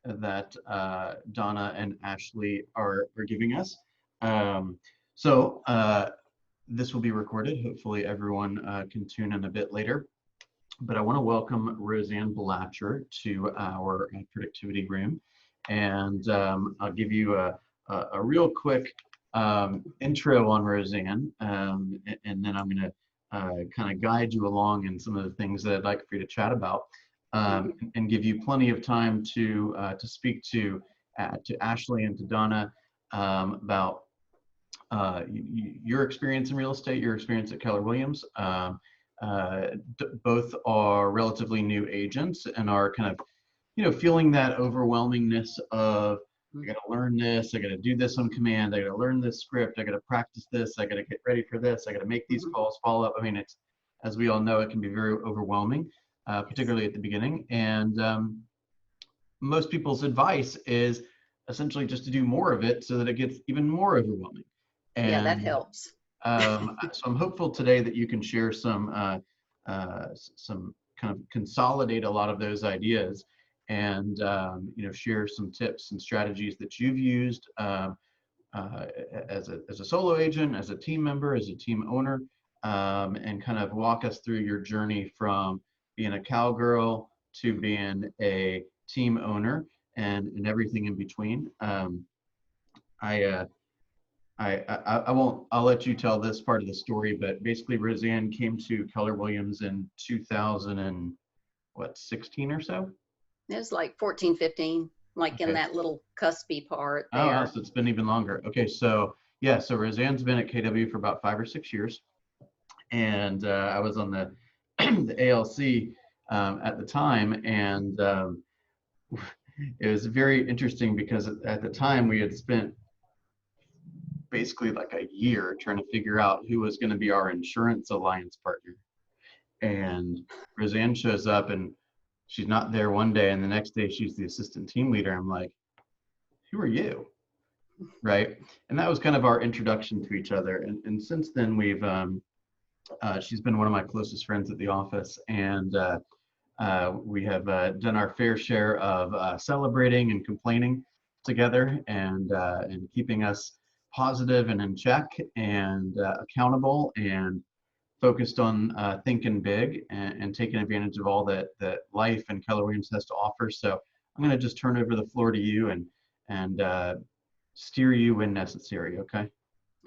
that Donna and Ashley are giving us. Um, so this will be recorded. Hopefully everyone can tune in a bit later. But I want to welcome Roseann Blacher to our productivity room. And I'll give you a real quick intro on Roseann, and then I'm going to kind of guide you along in some of the things that I'd like for you to chat about, and give you plenty of time to speak to Ashley and to Donna about your experience in real estate, your experience at Keller Williams. Both are relatively new agents and are kind of, feeling that overwhelmingness of, I got to learn this, I got to do this on command, I got to learn this script, I got to practice this, I got to get ready for this, I got to make these calls, follow up. I mean, it's, as we all know, it can be very overwhelming, particularly at the beginning. And most people's advice is essentially just to do more of it so that it gets even more overwhelming. And yeah, that helps. So I'm hopeful today that you can share some kind of consolidate a lot of those ideas, and share some tips and strategies that you've used as a solo agent, as a team member, as a team owner, and kind of walk us through your journey from being a cowgirl to being a team owner and everything in between. I'll let you tell this part of the story, but basically Roseann came to Keller Williams in 2016 or so? It was like 14, 15, like okay. In that little cuspy part there. Oh, wow, so it's been even longer. Okay, so yeah, so Roseann's been at KW for about 5 or 6 years. And I was on the, the ALC at the time, and it was very interesting because at the time we had spent basically like a year trying to figure out who was going to be our insurance alliance partner. And Roseann shows up and she's not there one day, and the next day she's the assistant team leader. I'm like, who are you? Right? And that was kind of our introduction to each other. And since then we've, she's been one of my closest friends at the office, and we have done our fair share of celebrating and complaining together, and keeping us positive and in check, and accountable, and focused on thinking big, and taking advantage of all that life and Keller Williams has to offer. So I'm going to just turn over the floor to you and steer you when necessary. Okay.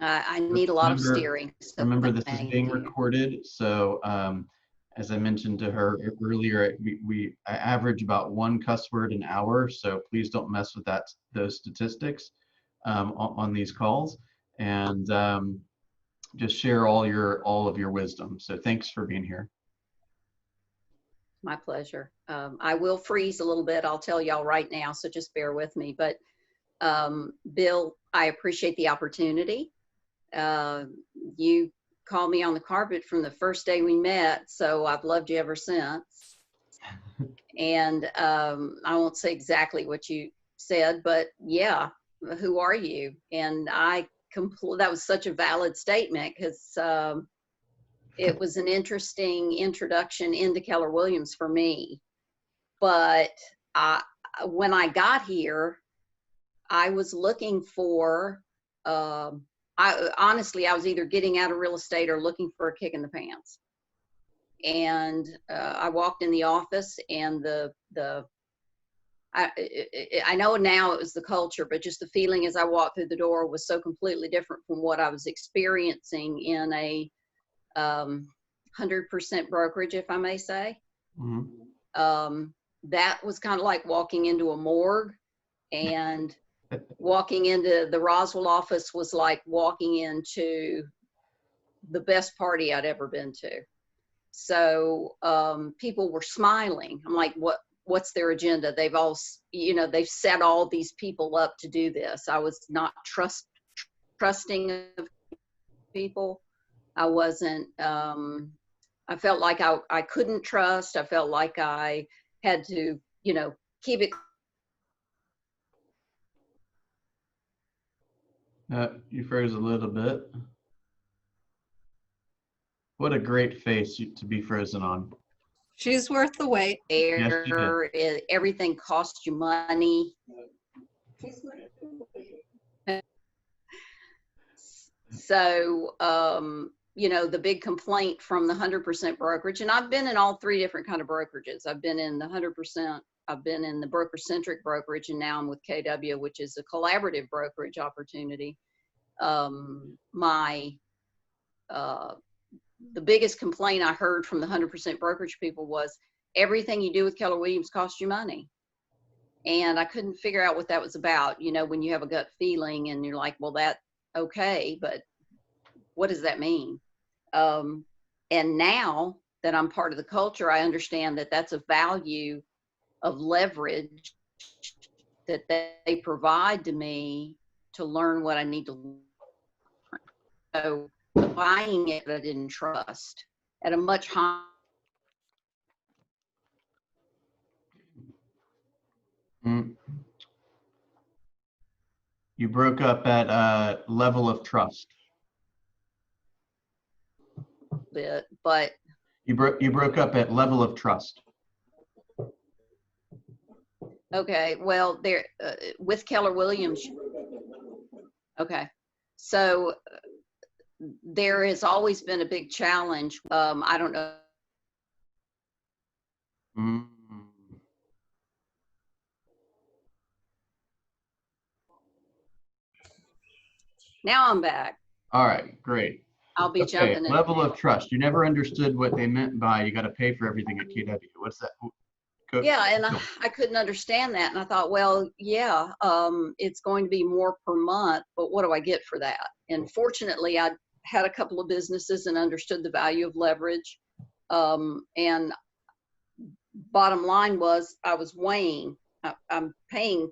I need a lot of steering. So remember, this is being recorded. So as I mentioned to her earlier, I average about 1 cuss word an hour. So please don't mess with those statistics on these calls, and just share all of your wisdom. So thanks for being here. My pleasure. I will freeze a little bit, I'll tell y'all right now, so just bear with me. But Bill, I appreciate the opportunity. You called me on the carpet from the first day we met, so I've loved you ever since. And I won't say exactly what you said, but yeah, who are you? And that was such a valid statement, because it was an interesting introduction into Keller Williams for me. But when I got here, I was looking for, honestly, I was either getting out of real estate or looking for a kick in the pants. And I walked in the office, and I know now it was the culture, but just the feeling as I walked through the door was so completely different from what I was experiencing in a 100% brokerage, if I may say. Mm-hmm. That was kind of like walking into a morgue, and walking into the Roswell office was like walking into the best party I'd ever been to. So people were smiling. I'm like, what's their agenda? They've all, they've set all these people up to do this. I was not trusting of people. I wasn't, I felt like I couldn't trust. I felt like I had to, keep it. You froze a little bit. What a great face to be frozen on. She's worth the wait. Yes, she did. Everything costs you money. So, you know, the big complaint from the 100% brokerage, and I've been in all three different kind of brokerages. I've been in the 100%, I've been in the broker-centric brokerage, and now I'm with KW, which is a collaborative brokerage opportunity. The biggest complaint I heard from the 100% brokerage people was everything you do with Keller Williams costs you money. And I couldn't figure out what that was about. You know, when you have a gut feeling and you're like, well, that okay, but what does that mean? And now that I'm part of the culture, I understand that that's a value of leverage that they provide to me to learn what I need to learn. So buying it, I didn't trust at a much higher. Mm. You broke up at level of trust. Bit, but You broke up at level of trust. okay, well, there with Keller Williams. Okay, so there has always been a big challenge. I don't know. Mm. Now I'm back. All right, great. I'll be Okay, jumping in. level of trust. You never understood what they meant by you got to pay for everything at KW. What's that? Yeah, and I couldn't understand that, and I thought, well, yeah, it's going to be more per month, but what do I get for that? And fortunately, I had a couple of businesses and understood the value of leverage. And bottom line was, I was weighing. I'm paying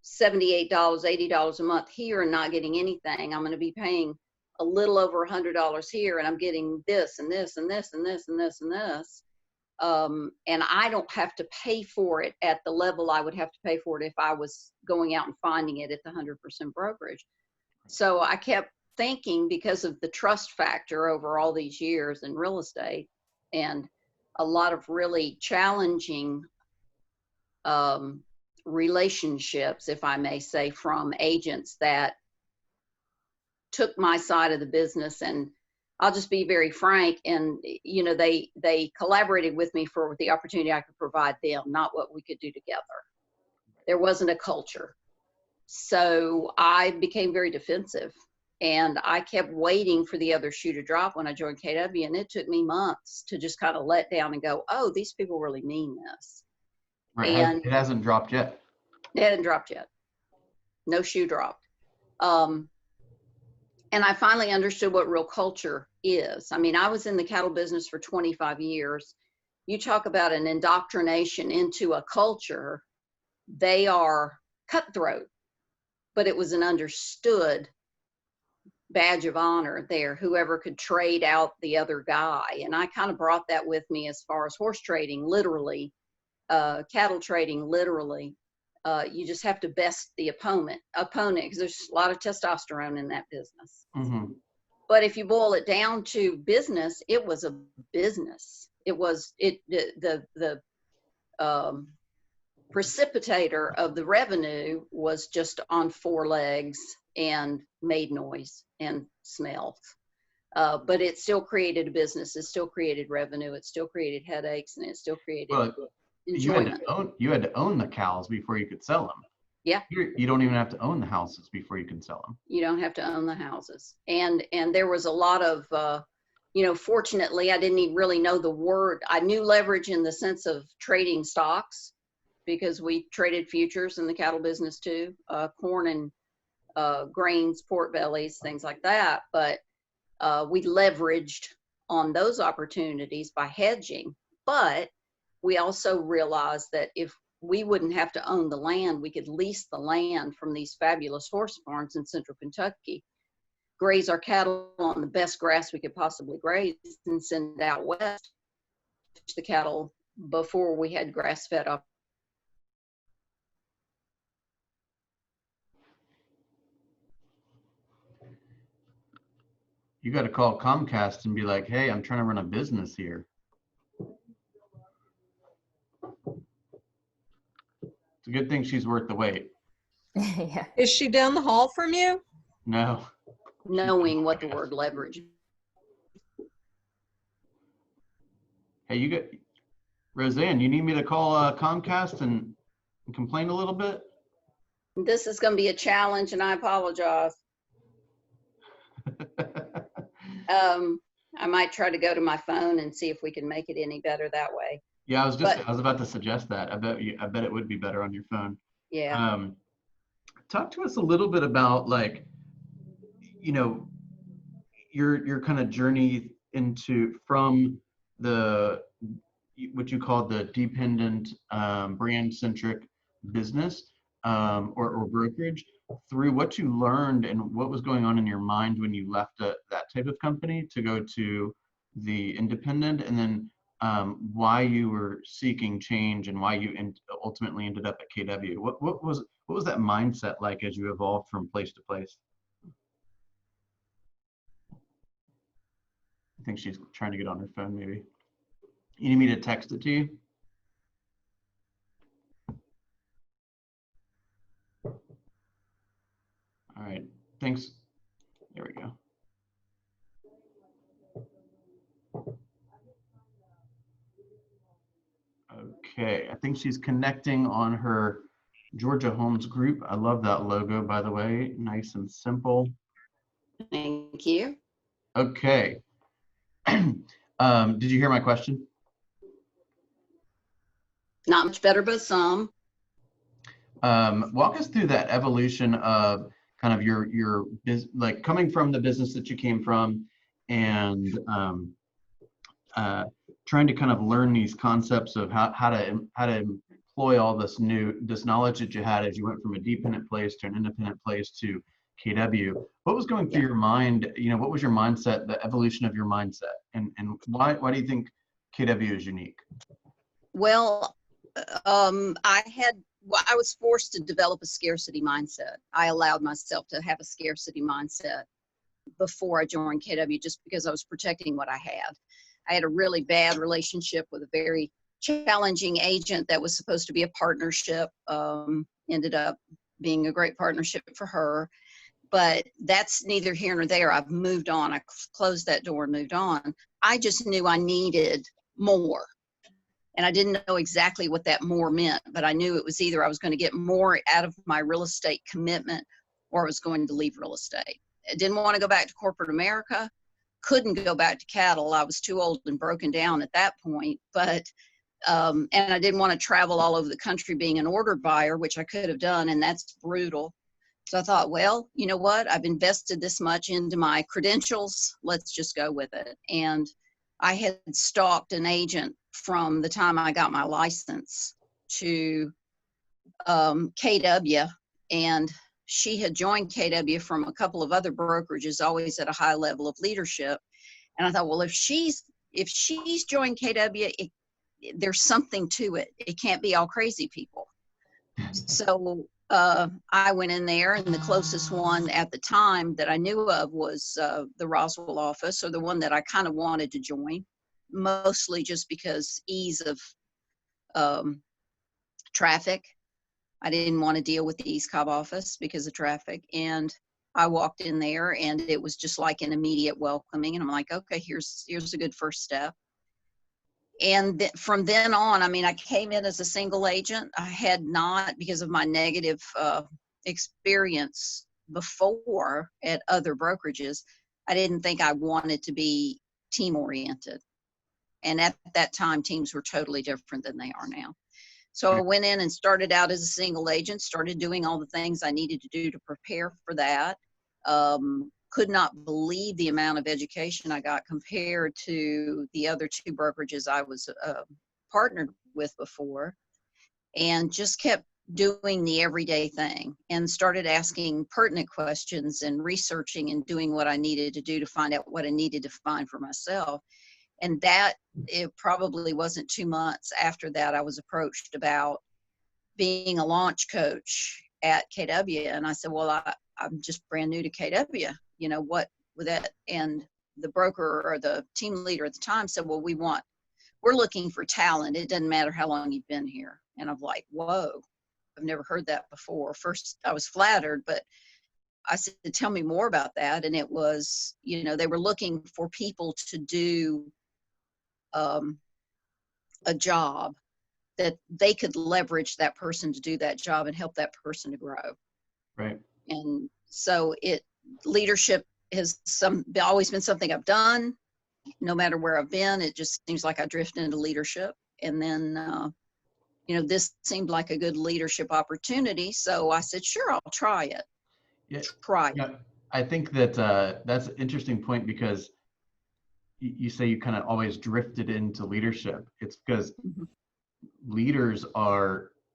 $78, $80 a month here and not getting anything. I'm going to be paying a little over $100 here, and I'm getting this and this and this and this and this and this. And I don't have to pay for it at the level I would have to pay for it if I was going out and finding it at the 100% brokerage. So I kept thinking, because of the trust factor over all these years in real estate and a lot of really challenging relationships, if I may say, from agents that took my side of the business. And I'll just be very frank, and you know, they collaborated with me for the opportunity I could provide them, not what we could do together. There wasn't a culture. So I became very defensive, and I kept waiting for the other shoe to drop when I joined KW, and it took me months to just kind of let down and go, oh, these people really mean this. Right, And it hasn't dropped yet. It hadn't dropped yet. No shoe dropped. And I finally understood what real culture is. I mean, I was in the cattle business for 25 years. You talk about an indoctrination into a culture, they are cutthroat, but it was an understood badge of honor there, whoever could trade out the other guy. And I kind of brought that with me as far as horse trading, literally, cattle trading, literally. You just have to best the opponent, because there's a lot of testosterone in that business. Mm-hmm. But if you boil it down to business, it was a business. It was the precipitator of the revenue was just on four legs and made noise and smelled. But it still created a business. It still created revenue. It still created headaches, and it still created enjoyment. You had to own the cows before you could sell them. Yeah. You don't even have to own the houses before you can sell them. You don't have to own the houses. And there was a lot of, you know, fortunately, I didn't even really know the word. I knew leverage in the sense of trading stocks, because we traded futures in the cattle business too, corn and grains, pork bellies, things like that. But we leveraged on those opportunities by hedging. But we also realized that if we wouldn't have to own the land, we could lease the land from these fabulous horse farms in central Kentucky, graze our cattle on the best grass we could possibly graze, and send out west the cattle before we had grass fed up. You got to call Comcast and be like, hey, I'm trying to run a business here. a good thing she's worth the wait. Yeah. Is she down the hall from you? No. Knowing what the word leverage. Hey, you got Roseann, you need me to call Comcast and complain a little bit? This is going to be a challenge, and I apologize. I might try to go to my phone and see if we can make it any better that way. Yeah, I was But- about to suggest that. I bet it would be better on your phone. Yeah. Talk to us a little bit about, like, you know, your kind of journey from the what you call the dependent brand centric business or brokerage, through what you learned and what was going on in your mind when you left that type of company to go to the independent, and then why you were seeking change and why you ultimately ended up at KW. What was that mindset like as you evolved from place to place? I think she's trying to get on her phone, maybe. You need me to text it to you? All right, thanks. There we go. Okay, I think she's connecting on her Georgia Homes group. I love that logo, by the way, nice and simple. Thank you. Okay. Did you hear my question? Not much better, but some. Walk us through that evolution of kind of your like coming from the business that you came from, and trying to kind of learn these concepts of how to employ all this knowledge that you had as you went from a dependent place to an independent place to KW. What was going through your mind? You know, what was your mindset, the evolution of your mindset, and why do you think KW is unique? Well, I was forced to develop a scarcity mindset. I allowed myself to have a scarcity mindset before I joined KW just because I was protecting what I had. I had a really bad relationship with a very challenging agent that was supposed to be a partnership. Ended up being a great partnership for her, but that's neither here nor there. I've moved on. I closed that door and moved on. I just knew I needed more. And I didn't know exactly what that more meant, but I knew it was either I was going to get more out of my real estate commitment or I was going to leave real estate. I didn't want to go back to corporate America, couldn't go back to cattle. I was too old and broken down at that point, but, and I didn't want to travel all over the country being an order buyer, which I could have done, and that's brutal. So I thought, well, you know what? I've invested this much into my credentials. Let's just go with it. And I had stalked an agent from the time I got my license to KW, and she had joined KW from a couple of other brokerages, always at a high level of leadership. And I thought, well, if she's joined KW, there's something to it. It can't be all crazy people. So I went in there, and the closest one at the time that I knew of was the Roswell office, or the one that I kind of wanted to join, mostly just because ease of traffic. I didn't want to deal with the East Cobb office because of traffic. And I walked in there, and it was just like an immediate welcoming. And I'm like, okay, here's a good first step. And from then on, I mean, I came in as a single agent. I had not, because of my negative experience before at other brokerages, I didn't think I wanted to be team oriented. And at that time, teams were totally different than they are now. So I went in and started out as a single agent, started doing all the things I needed to do to prepare for that. Could not believe the amount of education I got compared to the other two brokerages I was partnered with before, and just kept doing the everyday thing and started asking pertinent questions and researching and doing what I needed to do to find out what I needed to find for myself. And that, it probably wasn't 2 months after that, I was approached about being a launch coach at KW. And I said, well, I'm just brand new to KW. You know, what with that? And the broker or the team leader at the time said, well, we're looking for talent. It doesn't matter how long you've been here. And I'm like, whoa, I've never heard that before. First, I was flattered, but I said, tell me more about that. And it was, they were looking for people to do a job that they could leverage that person to do that job and help that person to grow. Right. And so leadership has always been something I've done. No matter where I've been, it just seems like I drift into leadership. And then, this seemed like a good leadership opportunity. So I said, sure, I'll try it. Yeah. Try it. Yeah. I think that that's an interesting point, because you say you kind of always drifted into leadership. It's because Mhm.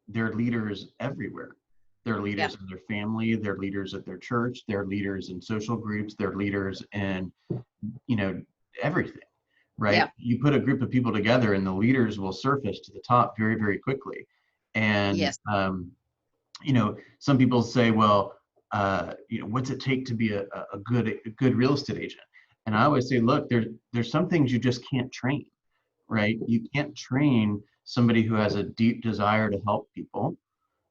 they're leaders everywhere. They're leaders Yeah. in their family, they're leaders at their church, they're leaders in social groups, they're leaders in, everything, right? Yeah. You put a group of people together and the leaders will surface to the top very, very quickly. And, Yes. some people say, well, what's it take to be a good real estate agent? And I always say, look, there's some things you just can't train, right? You can't train somebody who has a deep desire to help people,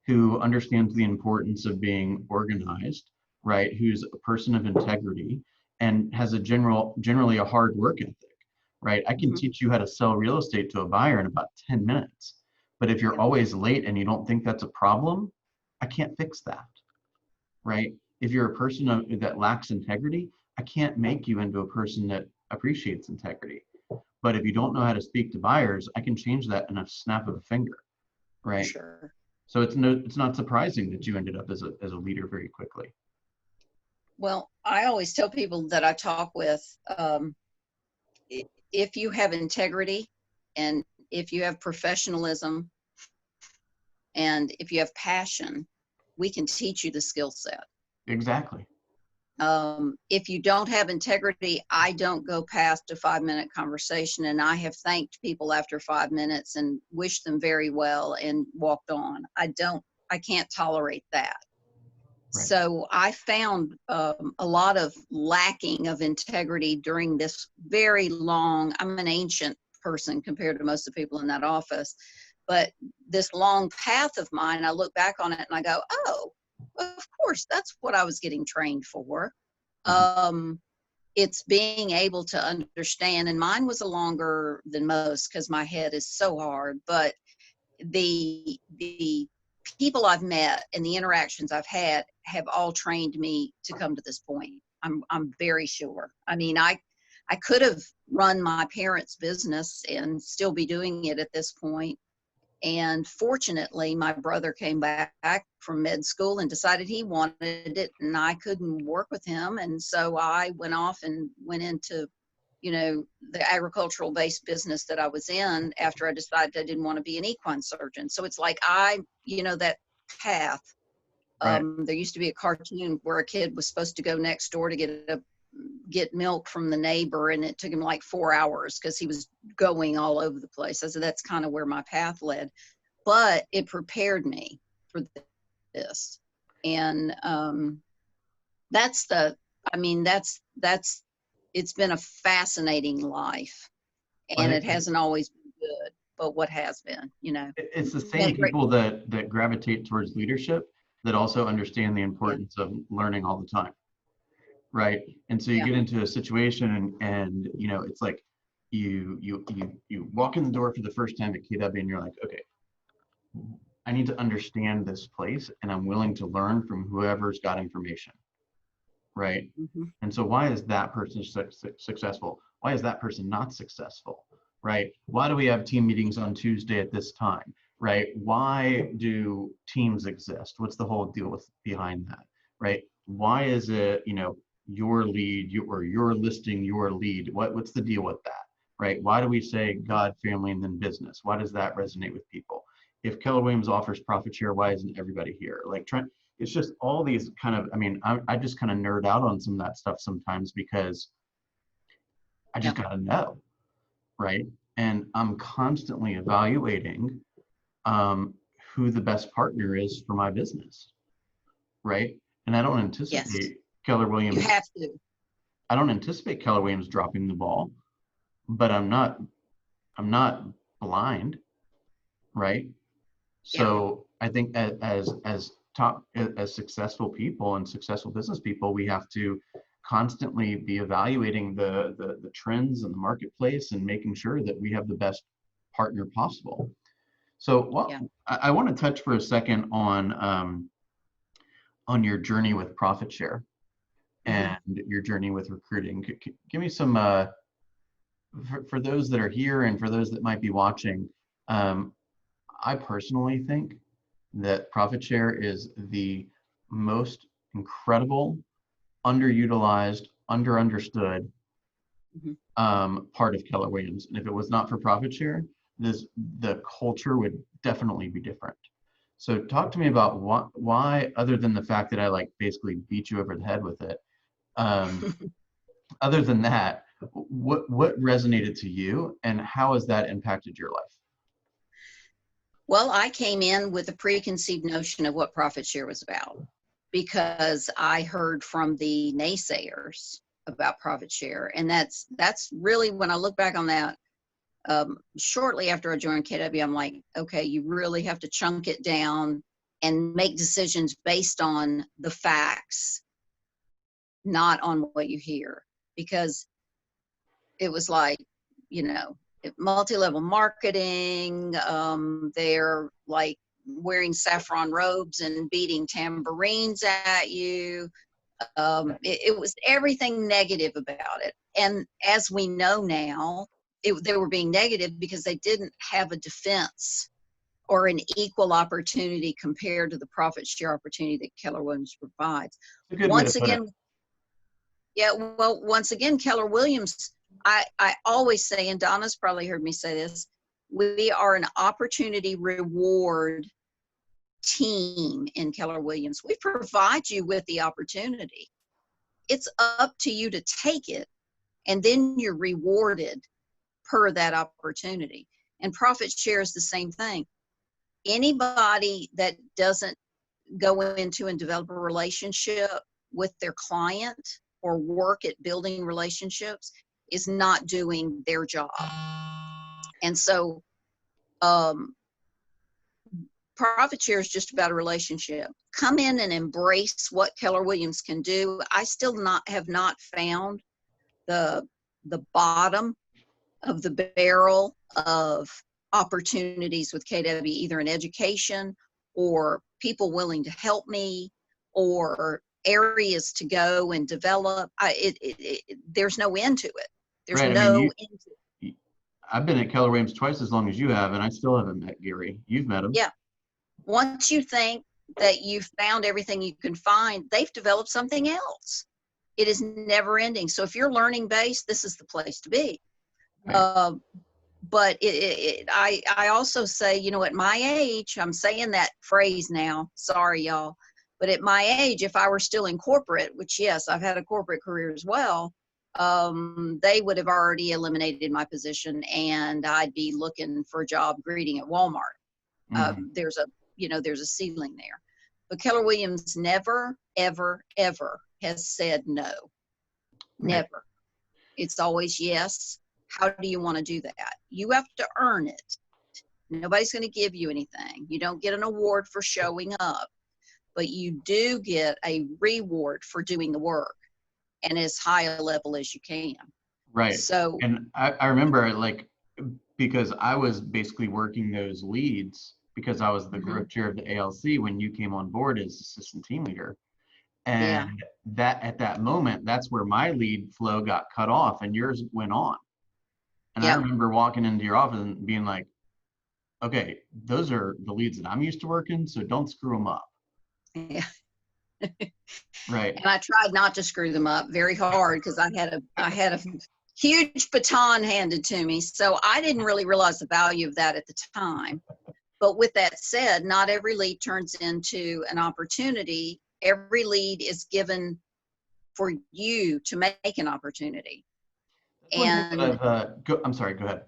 who understands the importance of being organized, right? Who's a person of integrity and has generally a hard work ethic, right? I can Mhm. teach you how to sell real estate to a buyer in about 10 minutes. But if you're Yeah. always late and you don't think that's a problem, I can't fix that, right? If you're a person that lacks integrity, I can't make you into a person that appreciates integrity. But if you don't know how to speak to buyers, I can change that in a snap of a finger, right? Sure. So it's not surprising that you ended up as a leader very quickly. Well, I always tell people that I talk with, if you have integrity and if you have professionalism and if you have passion, we can teach you the skill set. Exactly. If you don't have integrity, I don't go past a 5-minute conversation, and I have thanked people after 5 minutes and wished them very well and walked on. I can't tolerate that. Right. So I found a lot of lacking of integrity during this very long, I'm an ancient person compared to most of the people in that office, but this long path of mine, I look back on it and I go, oh, of course, that's what I was getting trained for. Mhm. It's being able to understand, and mine was a longer than most because my head is so hard, but the people I've met and the interactions I've had have all trained me to come to this point. I'm very sure. I mean, I could have run my parents' business and still be doing it at this point. And fortunately, my brother came back from med school and decided he wanted it, and I couldn't work with him. And so I went off and went into, the agricultural based business that I was in after I decided I didn't want to be an equine surgeon. So it's like that path. Right. There used to be a cartoon where a kid was supposed to go next door to get milk from the neighbor, and it took him like 4 hours because he was going all over the place. I said, that's kind of where my path led, but it prepared me for this. And that's it's been a fascinating life, Well, and it hasn't always been good, but what has been, it's the same been great. people that gravitate towards leadership that also understand the Yeah. importance of learning all the time, right? And so you Yeah. get into a situation and it's like you walk in the door for the first time at KW and you're like, okay, I need to understand this place and I'm willing to learn from whoever's got information, right? Mm-hmm. And so why is that person successful? Why is that person not successful, right? Why do we have team meetings on Tuesday at this time, right? Why do teams exist? What's the whole deal behind that, right? Why is it, your lead, or you're listing your lead? What's the deal with that, right? Why do we say God, family, and then business? Why does that resonate with people? If Keller Williams offers profit share, why isn't everybody here? Like, it's just all these kind of, I just kind of nerd out on some of that stuff sometimes because I Yeah. just got to know, right? And I'm constantly evaluating who the best partner is for my business, right? And I don't Yes. anticipate Keller You Williams, have to. I don't anticipate Keller Williams dropping the ball, but I'm not blind, right? Yeah. So I think as successful people and successful business people, we have to constantly be evaluating the trends in the marketplace and making sure that we have the best partner possible. So, Yeah. I want to touch for a second on your journey with profit share and your journey with recruiting. Give me some for those that are here and for those that might be watching. I personally think that profit share is the most incredible, underutilized, understood part of Keller Williams. And if it was not for profit share, the culture would definitely be different. So talk to me about why, other than the fact that I like basically beat you over the head with it, other than that, what resonated to you and how has that impacted your life? Well, I came in with a preconceived notion of what profit share was about because I heard from the naysayers about profit share. And that's really, when I look back on that, shortly after I joined KW, I'm like, okay, you really have to chunk it down and make decisions based on the facts, not on what you hear. Because it was like, multi-level marketing, they're like wearing saffron robes and beating tambourines at you. It was everything negative about it. And as we know now, they were being negative because they didn't have a defense or an equal opportunity compared to the profit share opportunity that Keller Williams provides. It's a good way to put it. Once again, Keller Williams, I always say, and Donna's probably heard me say this, we are an opportunity reward team in Keller Williams. We provide you with the opportunity. It's up to you to take it, and then you're rewarded per that opportunity. And profit share is the same thing. Anybody that doesn't go into and develop a relationship with their client or work at building relationships is not doing their job. And so profit share is just about a relationship. Come in and embrace what Keller Williams can do. I still have not found the bottom of the barrel of opportunities with KW, either in education or people willing to help me or areas to go and develop. There's no end to it. There's right. no end to it. I've been at Keller Williams twice as long as you have, and I still haven't met Gary. You've met him. Yeah. Once you think that you've found everything you can find, they've developed something else. It is never ending. So if you're learning based, this is the place to be. Right. But I also say, at my age, I'm saying that phrase now, sorry y'all, but at my age, if I were still in corporate, which yes, I've had a corporate career as well, they would have already eliminated my position and I'd be looking for a job greeting at Walmart. There's a ceiling there. But Keller Williams never, ever, ever has said no. Right. Never. It's always yes. How do you want to do that? You have to earn it. Nobody's going to give you anything. You don't get an award for showing up, but you do get a reward for doing the work and as high a level as you can. Right. So, and I remember, like, because I was basically working those leads because I was the group chair of the ALC when you came on board as assistant team leader. And that at that moment, that's where my lead flow got cut off and yours went on. And I remember walking into your office and being like, okay, those are the leads that I'm used to working, so don't screw them up. Yeah. Right. And I tried not to screw them up very hard because I had a huge baton handed to me. So I didn't really realize the value of that at the time. But with that said, not every lead turns into an opportunity. Every lead is given for you to make an opportunity. And I'm sorry, go ahead.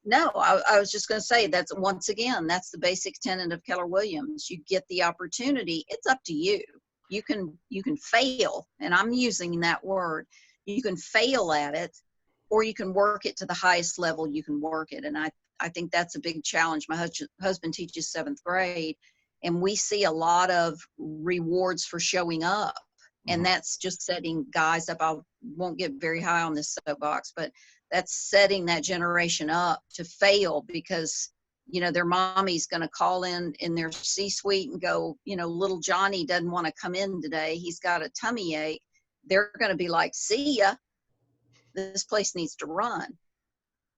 No, I was just going to say that's the basic tenet of Keller Williams. You get the opportunity. It's up to you. You can fail, and I'm using that word. You can fail at it, or you can work it to the highest level you can work it. And I think that's a big challenge. My husband teaches 7th grade, And we see a lot of rewards for showing up. And that's just setting guys up. I won't get very high on this soapbox, but that's setting that generation up to fail because, you know, their mommy's going to call in their C-suite and go, you know, little Johnny doesn't want to come in today. He's got a tummy ache. They're going to be like, see ya. This place needs to run.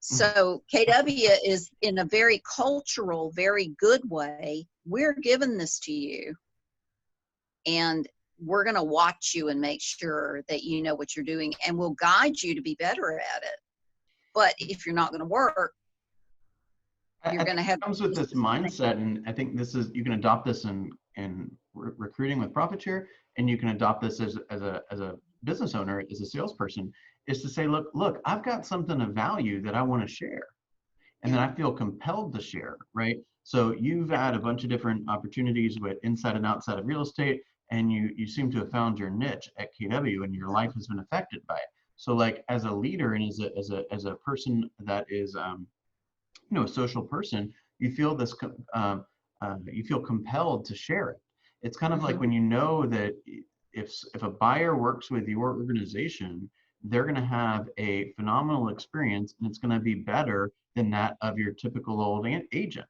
So KW is in a very cultural, very good way. We're giving this to you. And we're going to watch you and make sure that you know what you're doing, and we'll guide you to be better at it. But if you're not going to work, you're going to have. It comes with this mindset, and I think this is, you can adopt this in recruiting with Profit Share, and you can adopt this as a business owner, as a salesperson, is to say, look, I've got something of value that I want to share, and then I feel compelled to share, right? So you've had a bunch of different opportunities with inside and outside of real estate, and you seem to have found your niche at KW, and your life has been affected by it. So like as a leader and as a person that is you know, a social person, you feel this you feel compelled to share it. It's kind of like when you know that if a buyer works with your organization, they're going to have a phenomenal experience, and it's going to be better than that of your typical old agent.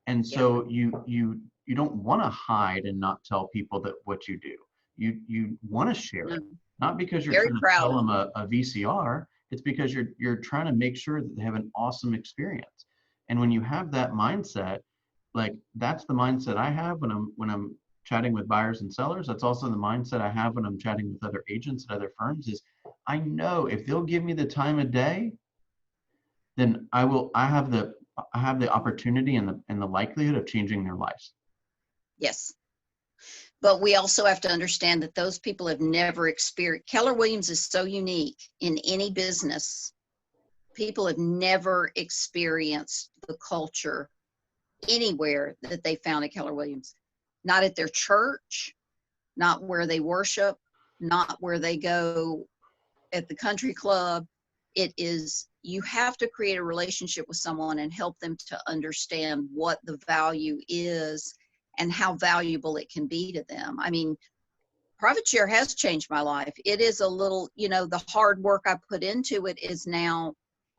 And so you don't want to hide and not tell people that what you do. You want to share it, not because you're trying to sell them a VCR. It's because you're trying to make sure that they have an awesome experience. And when you have that mindset, like that's the mindset I have when I'm chatting with buyers and sellers. That's also the mindset I have when I'm chatting with other agents at other firms. Is I know if they'll give me the time of day, then I have the opportunity and the likelihood of changing their lives. Yes. But we also have to understand that those people have never experienced. Keller Williams is so unique in any business. People have never experienced the culture anywhere that they found at Keller Williams. Not at their church, not where they worship, not where they go at the country club. It is, you have to create a relationship with someone and help them to understand what the value is and how valuable it can be to them. I mean, Profit Share has changed my life. It is a little, you know, the hard work I put into it is now,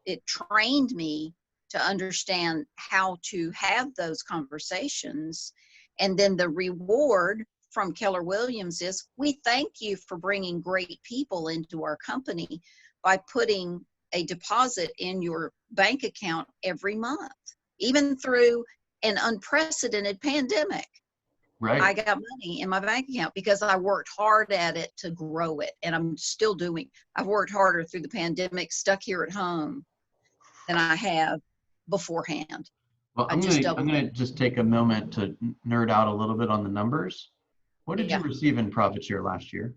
it trained me to understand how to have those conversations. And then the reward from Keller Williams is, we thank you for bringing great people into our company by putting a deposit in your bank account every month, even through an unprecedented pandemic. Right. I got money in my bank account because I worked hard at it to grow it. And I'm still doing, I've worked harder through the pandemic, stuck here at home, than I have beforehand. Well, I'm gonna just take a moment to nerd out a little bit on the numbers. What did you receive in Profit Share last year?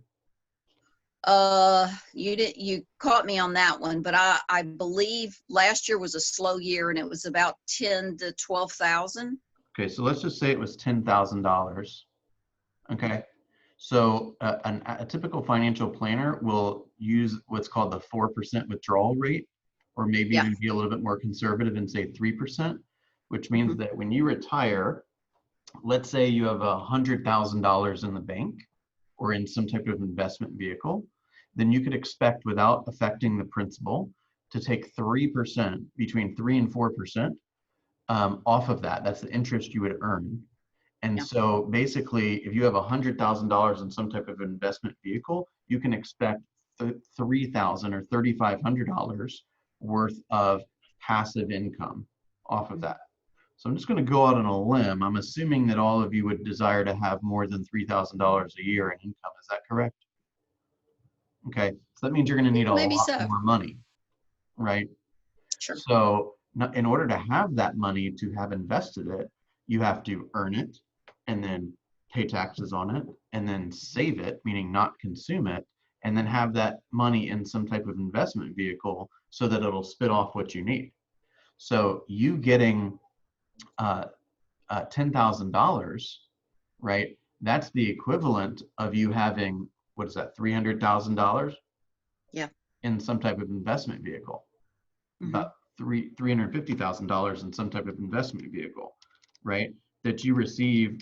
You caught me on that one, but I believe last year was a slow year and it was about 10 to 12,000. Okay, so let's just say it was $10,000. Okay, so a typical financial planner will use what's called the 4% withdrawal rate, or maybe even be a little bit more conservative and say 3%, which means that when you retire, let's say you have $100,000 in the bank or in some type of investment vehicle, then you could expect, without affecting the principal, to take 3%, between 3 and 4% off of that. That's the interest you would earn. And so basically, if you have $100,000 in some type of investment vehicle, you can expect $3,000 or $3,500 worth of passive income off of that. So I'm just going to go out on a limb. I'm assuming that all of you would desire to have more than $3,000 a year in income. Is that correct? Okay, so that means you're going to need a lot more money, right? Sure. So in order to have that money, to have invested it, you have to earn it and then pay taxes on it and then save it, meaning not consume it, and then have that money in some type of investment vehicle so that it'll spit off what you need. So you getting $10,000, right? That's the equivalent of you having, what is that, $300,000? Yeah. In some type of investment vehicle. About $350,000 in some type of investment vehicle, right? That you receive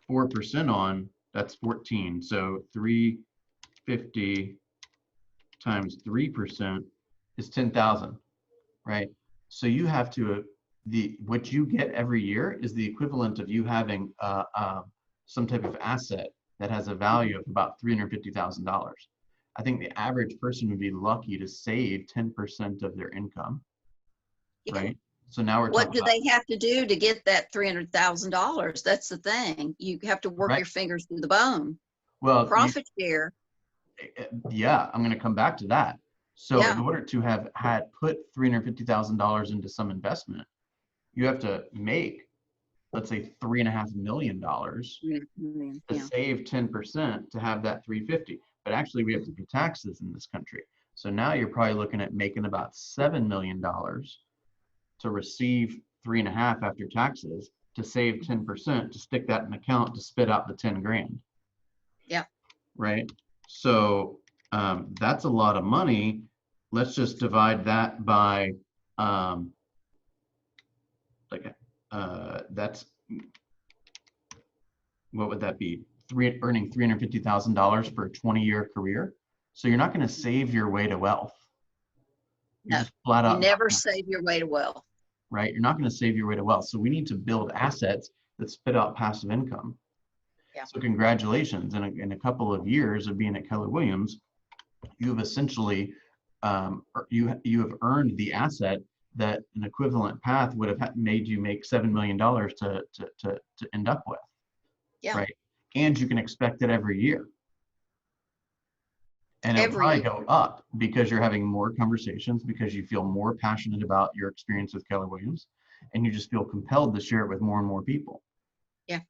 4% on, that's 14. So 350 times 3% is 10,000, right? So you have to, what you get every year is the equivalent of you having some type of asset that has a value of about $350,000. I think the average person would be lucky to save 10% of their income, Yeah. right? So now we're What talking do about, they have to do to get that $300,000? That's the thing. You have to work right? your fingers to the bone. Well, Profit share. yeah, I'm going to come back to that. So in Yeah. order to have had put $350,000 into some investment, you have to make, let's say, $3.5 million to Yeah. save 10% to have that 350. But actually, we have to pay taxes in this country. So now you're probably looking at making about $7 million to receive 3.5 after taxes, to save 10%, to stick that in an account to spit out the 10 grand. Yeah. Right. So that's a lot of money. Let's just divide that by that's, what would that be? Earning $350,000 for a 20-year career. So you're not going to save your way to wealth. You're No, just flat you out never save your way to wealth. right? You're not going to save your way to wealth. So we need to build assets that spit out passive income. Yeah. So congratulations. In a couple of years of being at Keller Williams, you've essentially you have earned the asset that an equivalent path would have made you make $7 million to end up with. Yeah. Right. And you can expect it every year. And it'll Every probably year. go up because you're having more conversations, because you feel more passionate about your experience with Keller Williams, and you just feel compelled to share it with more and more people. Yeah.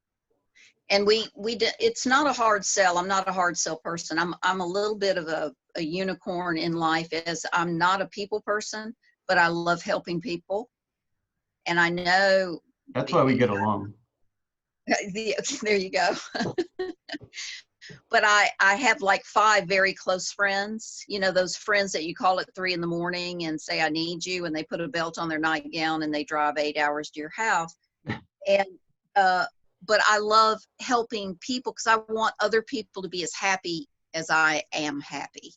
And it's not a hard sell. I'm not a hard sell person. I'm a little bit of a unicorn in life, as I'm not a people person, but I love helping people. And I know That's why we get along. there you go. But I have like 5 very close friends, you know, those friends that you call at 3 a.m. and say, I need you. And they put a belt on their nightgown and they drive 8 hours to your house. And, but I love helping people because I want other people to be as happy as I am happy.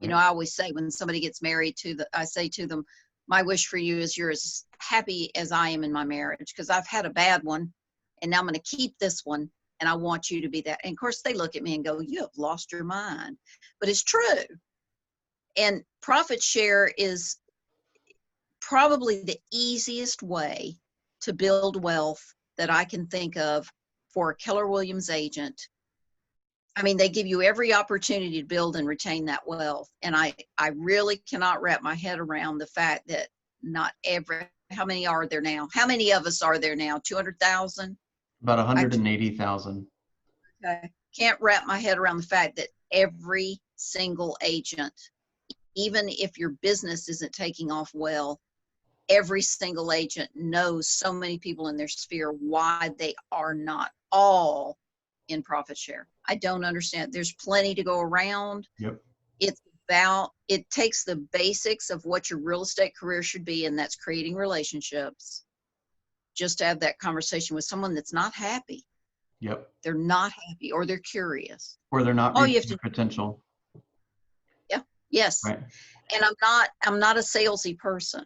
You know, I always say when somebody gets married I say to them, my wish for you is you're as happy as I am in my marriage, because I've had a bad one and now I'm going to keep this one. And I want you to be that. And of course they look at me and go, you have lost your mind, but it's true. And profit share is probably the easiest way to build wealth that I can think of for a Keller Williams agent. I mean, they give you every opportunity to build and retain that wealth. And I really cannot wrap my head around the fact that how many are there now? How many of us are there now? 200,000? About 180,000. Okay. Can't wrap my head around the fact that every single agent, even if your business isn't taking off well, every single agent knows so many people in their sphere why they are not all in profit share. I don't understand. There's plenty to go around. Yep. It takes the basics of what your real estate career should be, and that's creating relationships, just to have that conversation with someone that's not happy. Yep. They're not happy, or they're curious, or they're not reaching their potential. Yeah. Yes. Right. And I'm not a salesy person.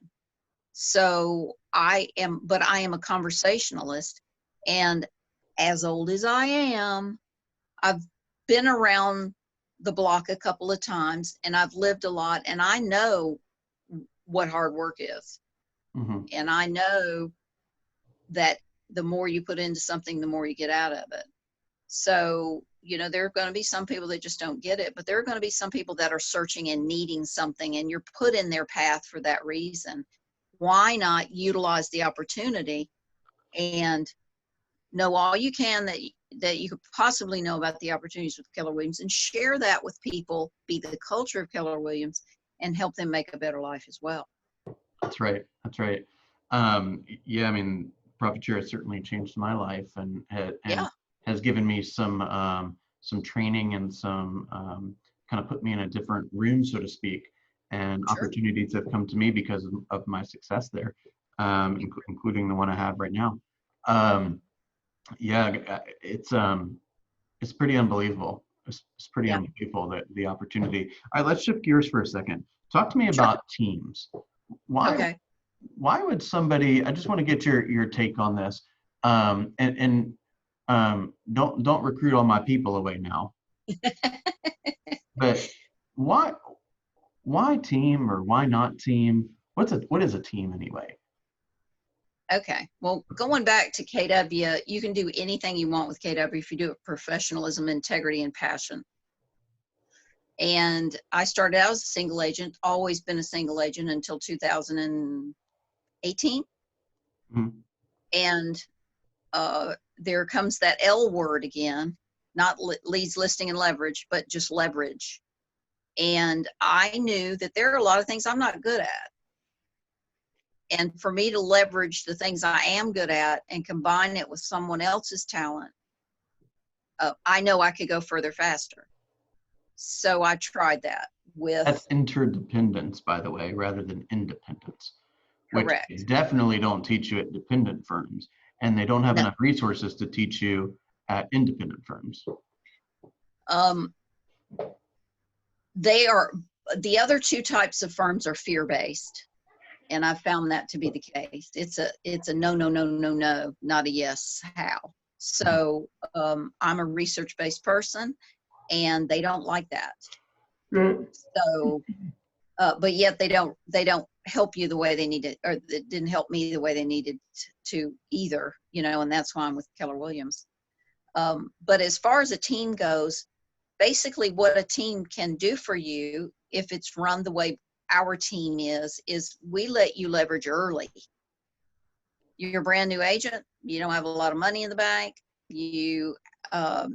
So I am a conversationalist. And as old as I am, I've been around the block a couple of times and I've lived a lot, and I know what hard work is. Mm-hmm. And I know that the more you put into something, the more you get out of it. So, you know, there are going to be some people that just don't get it, but there are going to be some people that are searching and needing something, and you're put in their path for that reason. Why not utilize the opportunity and know all you can that you could possibly know about the opportunities with Keller Williams, and share that with people, be the culture of Keller Williams, and help them make a better life as well. That's right. That's right. Yeah, I mean, profit share has certainly changed my life, and has given me some training and some kind of put me in a different room, so to speak. And Sure. Opportunities have come to me because of my success there, including the one I have right now. Yeah, it's pretty unbelievable. It's pretty Yeah, unbelievable that the opportunity. All right, let's shift gears for a second. Talk to me sure. about teams. Why Okay. why would somebody? I just want to get your take on this. Don't recruit all my people away now. But why team or why not team? What is a team anyway? Okay. Well, going back to KW, you can do anything you want with KW if you do it with professionalism, integrity, and passion. And I started out as a single agent, always been a single agent until 2018. Mhm. And there comes that L word again, not leads, listing, and leverage, but just leverage. And I knew that there are a lot of things I'm not good at. And for me to leverage the things I am good at and combine it with someone else's talent, I know I could go further faster. So I tried that with. That's interdependence, by the way, rather than independence, which they Correct. definitely don't teach you at dependent firms, and they don't have No. enough resources to teach you at independent firms. Um, they are, the other two types of firms are fear-based. And I found that to be the case. It's a no, no, no, no, no, not a yes, how. So I'm a research-based person, and they don't like that. So, but yet they don't help you the way they needed, or it didn't help me the way they needed to either, and that's why I'm with Keller Williams. But as far as a team goes, basically what a team can do for you, if it's run the way our team is we let you leverage early. You're a brand new agent. You don't have a lot of money in the bank. You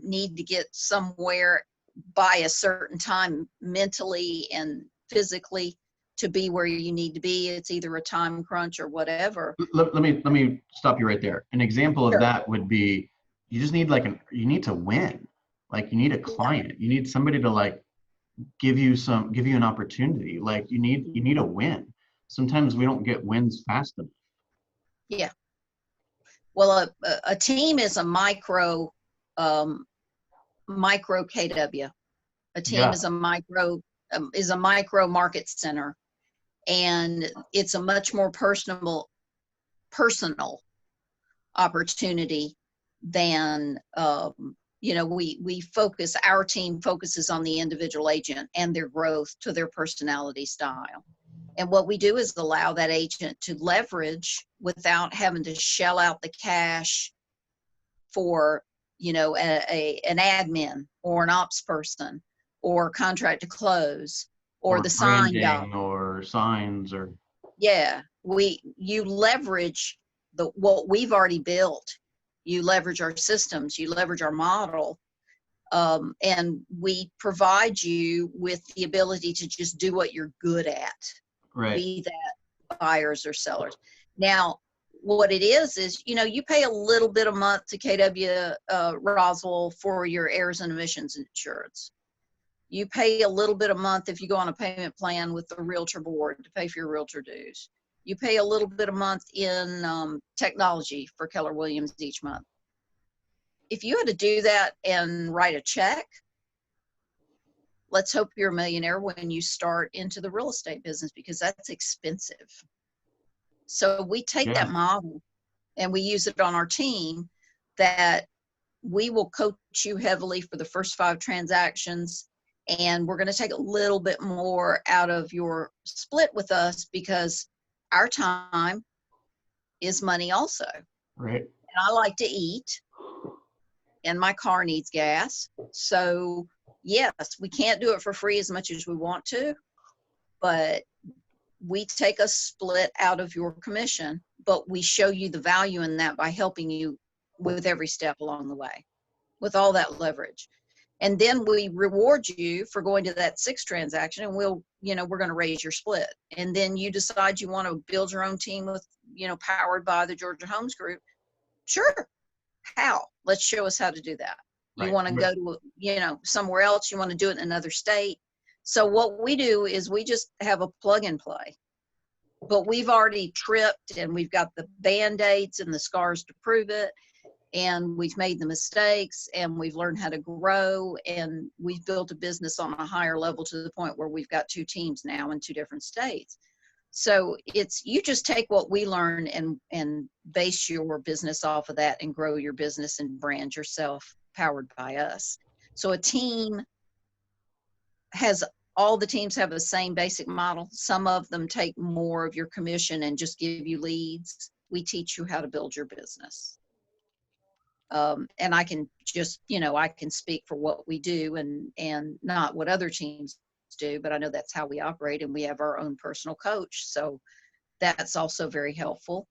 need to get somewhere by a certain time mentally and physically to be where you need to be. It's either a time crunch or whatever. Let me stop you right there. An example of Sure. that would be you just need you need to win. Like you need a client. You need somebody to give you an opportunity. Like you need a win. Sometimes we don't get wins fast enough. Yeah. Well, a team is a micro KW. A team Yeah. is a micro market center, and it's a much more personal opportunity than our team focuses on the individual agent and their growth to their personality style. And what we do is allow that agent to leverage without having to shell out the cash for, an admin or an ops person or contract to close or the sign branding doc. or signs or. Yeah, you leverage what we've already built. You leverage our systems, you leverage our model, and we provide you with the ability to just do what you're good at. Right. Be that buyers or sellers. Now, what it is you pay a little bit a month to KW Roswell for your errors and omissions insurance. You pay a little bit a month if you go on a payment plan with the realtor board to pay for your realtor dues. You pay a little bit a month in technology for Keller Williams each month. If you had to do that and write a check, let's hope you're a millionaire when you start into the real estate business, because that's expensive. So we take that model and we use it on our team, that we will coach you heavily for the first 5 transactions. And we're going to take a little bit more out of your split with us, because our time is money also. Right. And I like to eat, and my car needs gas. So yes, we can't do it for free as much as we want to, but we take a split out of your commission, but we show you the value in that by helping you with every step along the way, with all that leverage. And then we reward you for going to that 6th transaction, and we're going to raise your split. And then you decide you want to build your own team with, powered by the Georgia Homes Group. Sure. How? Let's show us how to do that. You Right. want to go to, somewhere else, you want to do it in another state. So what we do is we just have a plug and play, but we've already tripped and we've got the Band-Aids and the scars to prove it. and we've made the mistakes, and we've learned how to grow, and we've built a business on a higher level to the point where we've got 2 teams now in 2 different states. So it's, you just take what we learn and base your business off of that and grow your business and brand yourself powered by us. So a team has, all the teams have the same basic model. Some of them take more of your commission and just give you leads. We teach you how to build your business. And I can just, I can speak for what we do and not what other teams do, but I know that's how we operate, and we have our own personal coach. So that's also very helpful,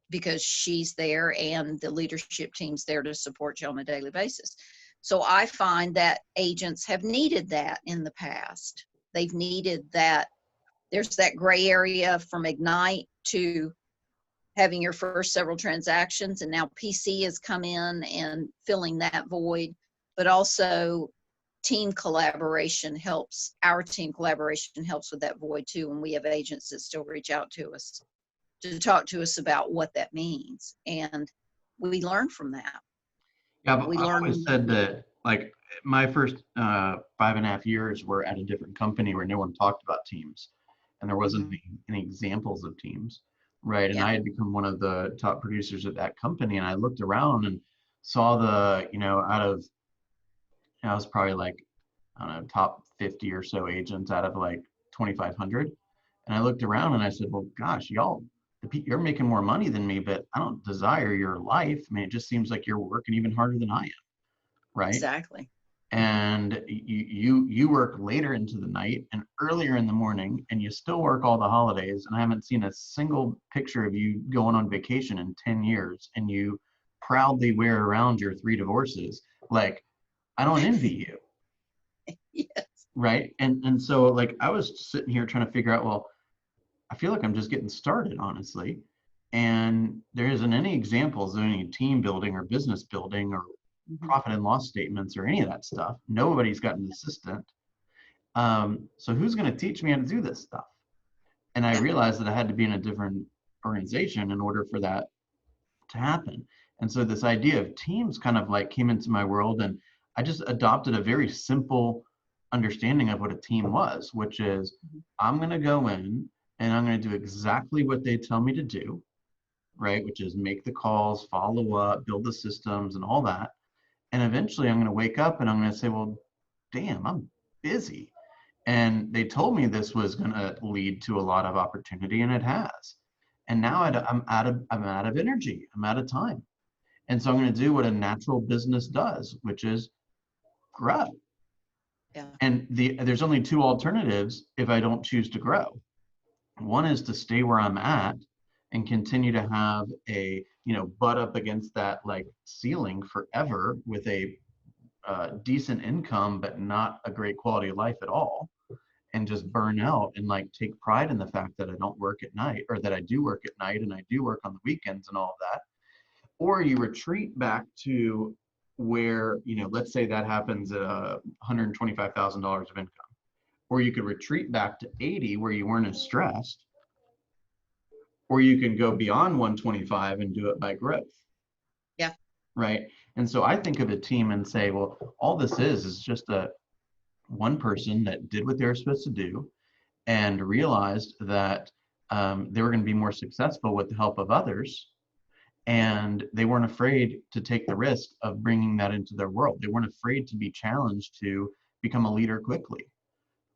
because she's there and the leadership team's there to support you on a daily basis. So I find that agents have needed that in the past. They've needed that. There's that gray area from Ignite to having your first several transactions, and now PC has come in and filling that void, but also team collaboration helps. Our team collaboration helps with that void too, and we have agents that still reach out to us to talk to us about what that means, and we learn from that. Yeah, but We I've learn. always said that, like, my first 5.5 years were at a different company where no one talked about teams, and there wasn't any examples of teams, right? And Yeah. I had become one of the top producers at that company, and I looked around and saw the, out of, I was probably like, I don't know, top 50 or so agents out of like 2,500. And I looked around and I said, well, gosh, y'all, you're making more money than me, but I don't desire your life. I mean, it just seems like you're working even harder than I am, right? Exactly. And you work later into the night and earlier in the morning, and you still work all the holidays. And I haven't seen a single picture of you going on vacation in 10 years, and you proudly wear around your 3 divorces. Like, I don't envy you. Yes. Right. And so, like, I was sitting here trying to figure out, well, I feel like I'm just getting started, honestly. And there isn't any examples of any team building or business building or profit and loss statements or any of that stuff. Nobody's got an assistant. So who's going to teach me how to do this stuff? And I realized that I had to be in a different organization in order for that to happen. And so this idea of teams kind of like came into my world, and I just adopted a very simple understanding of what a team was, which is I'm going to go in and I'm going to do exactly what they tell me to do, right? Which is make the calls, follow up, build the systems and all that. And eventually I'm going to wake up and I'm going to say, well, damn, I'm busy. And they told me this was going to lead to a lot of opportunity, and it has. And now I'm out of energy. I'm out of time. And so I'm going to do what a natural business does, which is grow. Yeah. And there's only 2 alternatives if I don't choose to grow. One is to stay where I'm at and continue to have a, butt up against that like ceiling forever with a decent income, but not a great quality of life at all, and just burn out and like take pride in the fact that I don't work at night, or that I do work at night and I do work on the weekends and all of that. Or you retreat back to where, let's say that happens at $125,000 of income. Or you could retreat back to 80 where you weren't as stressed. Or you can go beyond 125 and do it by growth. Yeah. Right. And so I think of a team and say, well, all this is just one person that did what they were supposed to do and realized that they were going to be more successful with the help of others. And they weren't afraid to take the risk of bringing that into their world. They weren't afraid to be challenged to become a leader quickly,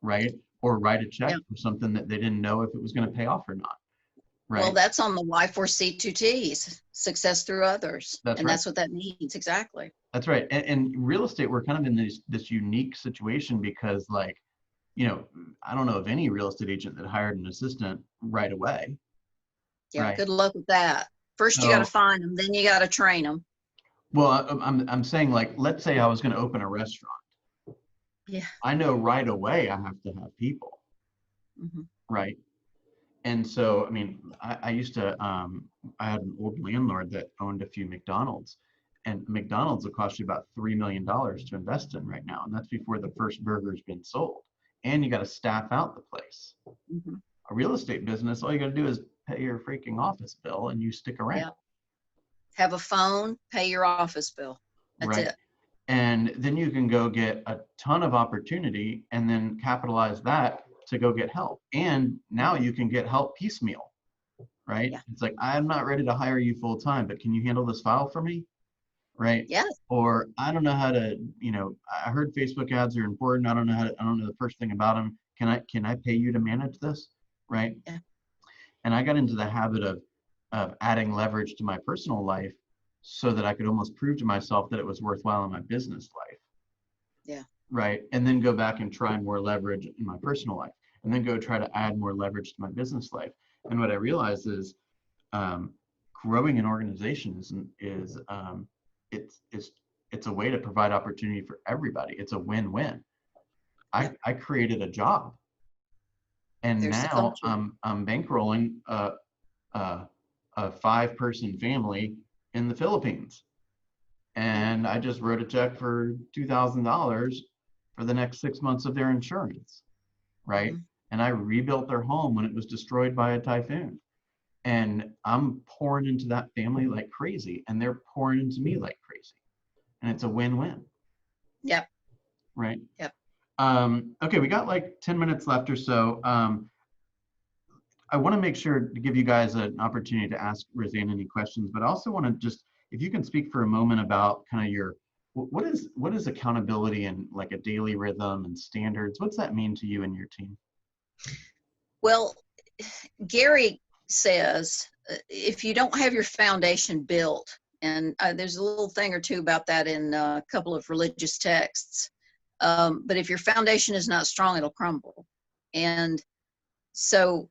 right? Or write a check for something that they didn't know if it was going to pay off or not, right? Well, that's on the Y4C2Ts, success through others. That's right. That's what that means, exactly. That's right. And real estate, we're kind of in this unique situation because, like, I don't know of any real estate agent that hired an assistant right away. Yeah, right? Good luck with that. First, you got to find them, then you got to train them. Well, I'm saying, like, let's say I was going to open a restaurant. Yeah. I know right away I have to have people, right? And so, I mean, I used to, I had an old landlord that owned a few McDonald's, and McDonald's will cost you about $3 million to invest in right now. And that's before the first burger's been sold. And you got to staff out the place. A real estate business, all you got to do is pay your freaking office bill and you stick around. Have a phone, pay your office bill. That's right? it. And then you can go get a ton of opportunity and then capitalize that to go get help. And now you can get help piecemeal, right? Yeah. It's like, I'm not ready to hire you full time, but can you handle this file for me? Right? Yes. Or I don't know how to, I heard Facebook ads are important. I don't know I don't know the first thing about them. Can I pay you to manage this? Right? Yeah. And I got into the habit of adding leverage to my personal life so that I could almost prove to myself that it was worthwhile in my business life. Yeah. Right. And then go back and try more leverage in my personal life, and then go try to add more leverage to my business life. And what I realized is growing an organization it's a way to provide opportunity for everybody. It's a win-win. Yeah. I created a job, and There's the now culture. I'm bankrolling a 5-person family in the Philippines. And I just wrote a check for $2,000 for the next 6 months of their insurance, right? Mhm. And I rebuilt their home when it was destroyed by a typhoon. And I'm pouring into that family like crazy, and they're pouring into me like crazy. And it's a win-win. Yep. Right? Yep. Okay, we got like 10 minutes left or so. I want to make sure to give you guys an opportunity to ask Roseann any questions, but I also want to just, if you can speak for a moment about kind of your, what is accountability and like a daily rhythm and standards? What's that mean to you and your team? Well, Gary says if you don't have your foundation built, and there's a little thing or two about that in a couple of religious texts, but if your foundation is not strong, it'll crumble. And so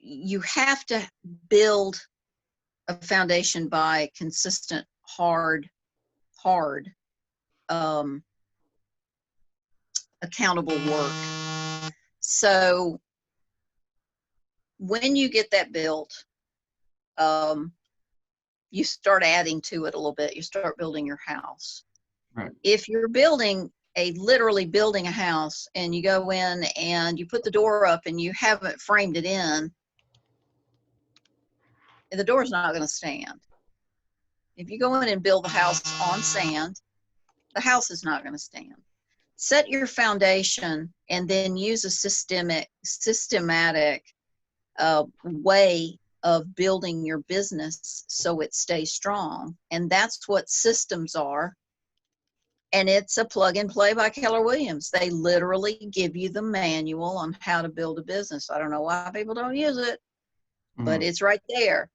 you have to build a foundation by consistent, hard, accountable work. So when you get that built, you start adding to it a little bit. You start building your house. Right. If you're literally building a house, and you go in and you put the door up and you haven't framed it in, the door's not going to stand. If you go in and build the house on sand, the house is not going to stand. Set your foundation and then use a systematic way of building your business so it stays strong. And that's what systems are. And it's a plug and play by Keller Williams. They literally give you the manual on how to build a business. I don't know why people don't use it, but it's right there.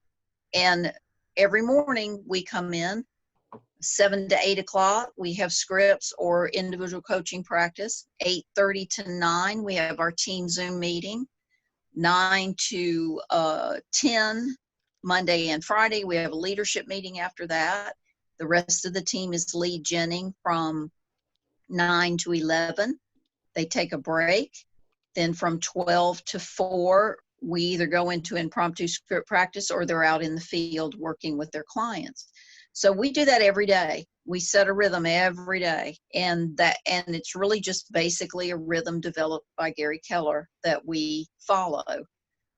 And every morning we come in 7 to 8 o'clock. We have scripts or individual coaching practice. 8:30 to 9, we have our team Zoom meeting. 9 to 10, Monday and Friday, we have a leadership meeting after that. The rest of the team is lead genning from 9 to 11. They take a break. Then from 12 to 4, we either go into impromptu script practice or they're out in the field working with their clients. So we do that every day. We set a rhythm every day, and it's really just basically a rhythm developed by Gary Keller that we follow.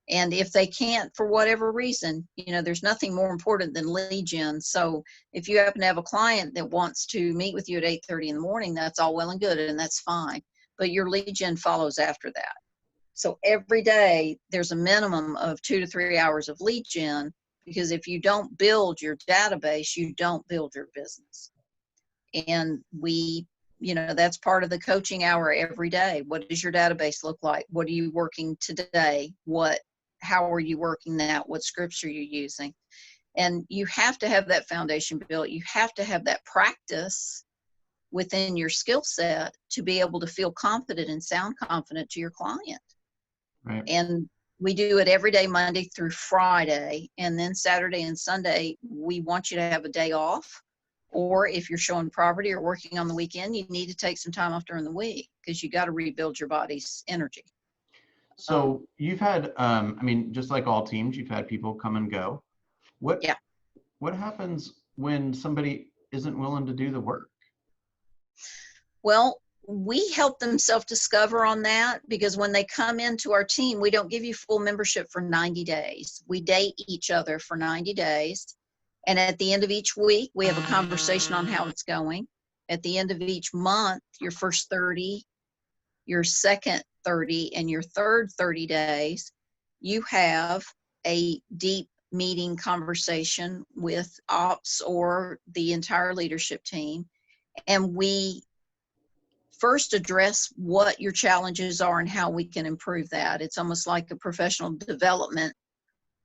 And if they can't, for whatever reason, there's nothing more important than lead gen. So if you happen to have a client that wants to meet with you at 8:30 in the morning, that's all well and good, and that's fine. But your lead gen follows after that. So every day there's a minimum of 2 to 3 hours of lead gen, because if you don't build your database, you don't build your business. And that's part of the coaching hour every day. What does your database look like? What are you working today? How are you working that? What scripts are you using? And you have to have that foundation built. You have to have that practice within your skill set to be able to feel confident and sound confident to your client. Right. And we do it every day, Monday through Friday. And then Saturday and Sunday, we want you to have a day off. Or if you're showing property or working on the weekend, you need to take some time off during the week, because you got to rebuild your body's energy. So you've had, just like all teams, you've had people come and go. What happens when somebody isn't willing to do the work? Well, we help them self-discover on that, because when they come into our team, we don't give you full membership for 90 days. We date each other for 90 days. And at the end of each week, we have a conversation on how it's going. At the end of each month, your first 30, your second 30, and your third 30 days, you have a deep meeting conversation with ops or the entire leadership team. And we first address what your challenges are and how we can improve that. It's almost like a professional development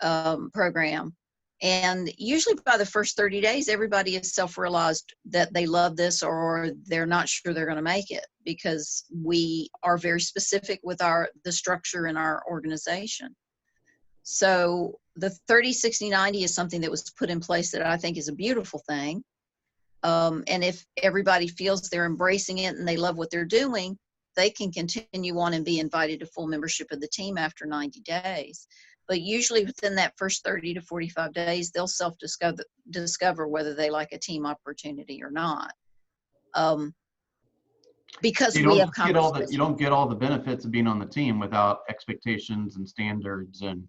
program. And usually by the first 30 days, everybody is self-realized that they love this or they're not sure they're going to make it, because we are very specific with the structure in our organization. So the 30, 60, 90 is something that was put in place that I think is a beautiful thing. And if everybody feels they're embracing it and they love what they're doing, they can continue on and be invited to full membership of the team after 90 days. But usually within that first 30 to 45 days, they'll self-discover whether they like a team opportunity or not. Because we have conversations. You don't get all the benefits of being on the team without expectations and standards and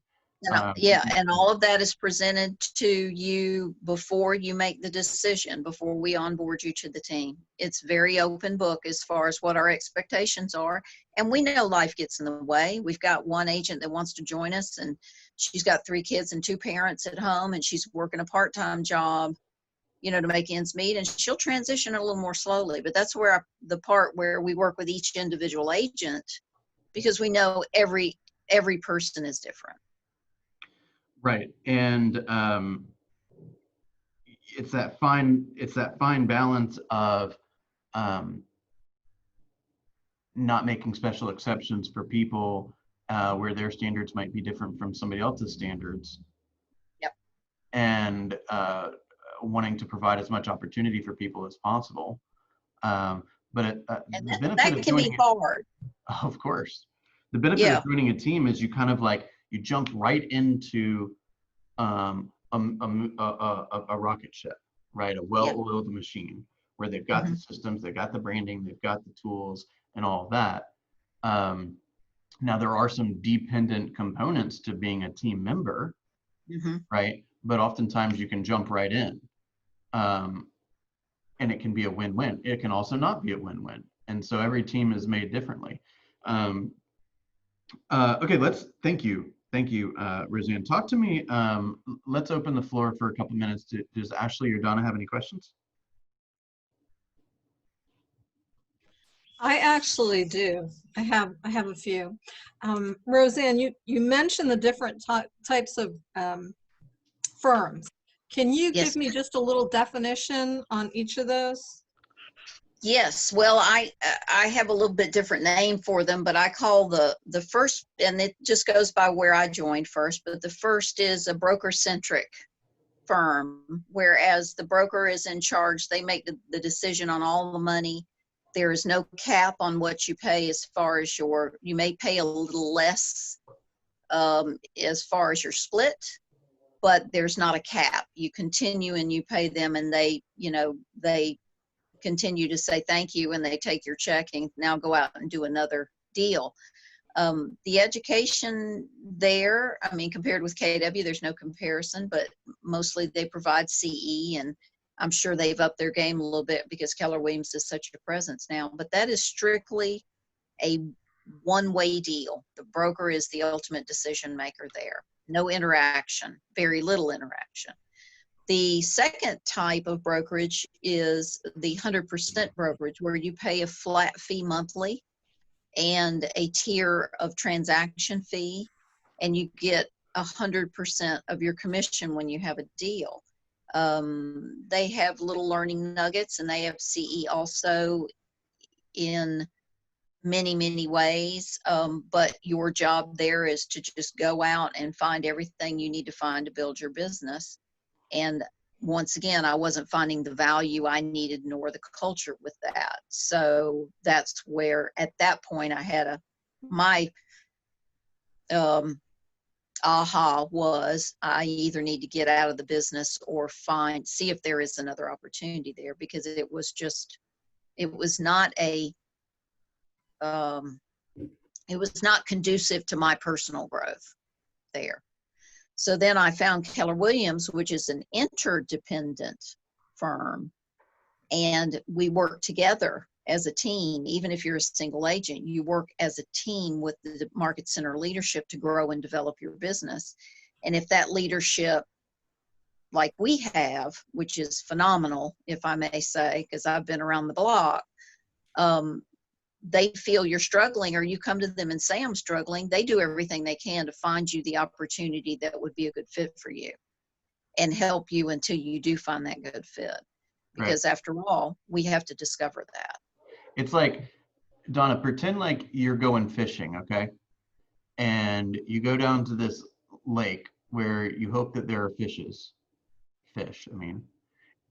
yeah, and all of that is presented to you before you make the decision, before we onboard you to the team. It's very open book as far as what our expectations are. And we know life gets in the way. We've got one agent that wants to join us, and she's got 3 kids and 2 parents at home, and she's working a part-time job, to make ends meet, and she'll transition a little more slowly. But that's where the part where we work with each individual agent, because we know every person is different. Right. And it's that fine balance of not making special exceptions for people where their standards might be different from somebody else's standards. Yep. And wanting to provide as much opportunity for people as possible. But the benefit of joining, be hard. Of course. The benefit of joining a team is you kind of you jump right into a rocket ship, right? A well-oiled machine where they've got the systems, they've got the branding, they've got the tools and all of that. Now there are some dependent components to being a team member, right? But oftentimes you can jump right in. And it can be a win-win. It can also not be a win-win. And so every team is made differently. Okay, thank you, Roseann. Talk to me, let's open the floor for a couple minutes. Does Ashley or Donna have any questions? I actually do. I have a few. Roseann, you mentioned the different types of firms. Can you give me just a little definition on each of those? Yes. Well, I have a little bit different name for them, but I call the first, and it just goes by where I joined first, but the first is a broker-centric firm, whereas the broker is in charge. They make the decision on all the money. There is no cap on what you pay as far as you may pay a little less as far as your split, but there's not a cap. You continue and you pay them, and they continue to say thank you, and they take your check and now go out and do another deal. The education there, I mean, compared with KW, there's no comparison, but mostly they provide CE, and I'm sure they've upped their game a little bit because Keller Williams is such a presence now. But that is strictly a one-way deal. The broker is the ultimate decision maker there. No interaction, very little interaction. The second type of brokerage is the 100% brokerage, where you pay a flat fee monthly and a tier of transaction fee, and you get 100% of your commission when you have a deal. They have little learning nuggets, and they have CE also in many, many ways. But your job there is to just go out and find everything you need to find to build your business. And once again, I wasn't finding the value I needed nor the culture with that. So that's where, at that point, I had my aha was, I either need to get out of the business or see if there is another opportunity there, because it was not it was not conducive to my personal growth there. So then I found Keller Williams, which is an interdependent firm, and we work together as a team. Even if you're a single agent, you work as a team with the market center leadership to grow and develop your business. And if that leadership, like we have, which is phenomenal, if I may say, because I've been around the block, they feel you're struggling, or you come to them and say, I'm struggling, they do everything they can to find you the opportunity that would be a good fit for you and help you until you do find that good fit. Because after all, we have to discover that. It's like, Donna, pretend like you're going fishing, okay? And you go down to this lake where you hope that there are fish, I mean.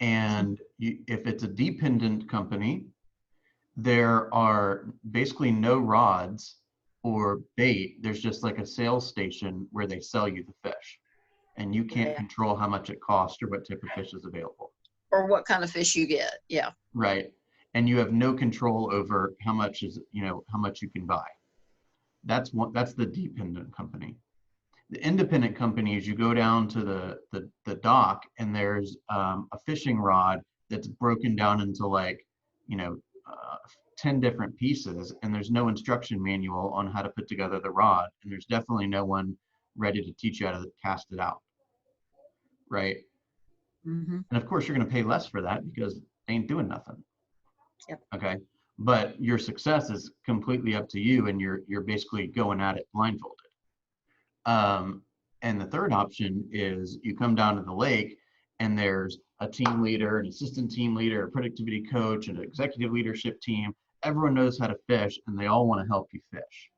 And if it's a dependent company, there are basically no rods or bait. There's just like a sales station where they sell you the fish. And you can't control how much it costs or what type of fish is available. Or what kind of fish you get, yeah. Right. And you have no control over how much how much you can buy. That's the dependent company. The independent company is you go down to the dock and there's a fishing rod that's broken down into 10 different pieces, and there's no instruction manual on how to put together the rod, and there's definitely no one ready to teach you how to cast it out, right? And of course you're going to pay less for that because they ain't doing nothing. Yep. Okay, but your success is completely up to you, and you're basically going at it blindfolded. And the third option is you come down to the lake and there's a team leader, an assistant team leader, a productivity coach, an executive leadership team. Everyone knows how to fish and they all want to help you fish.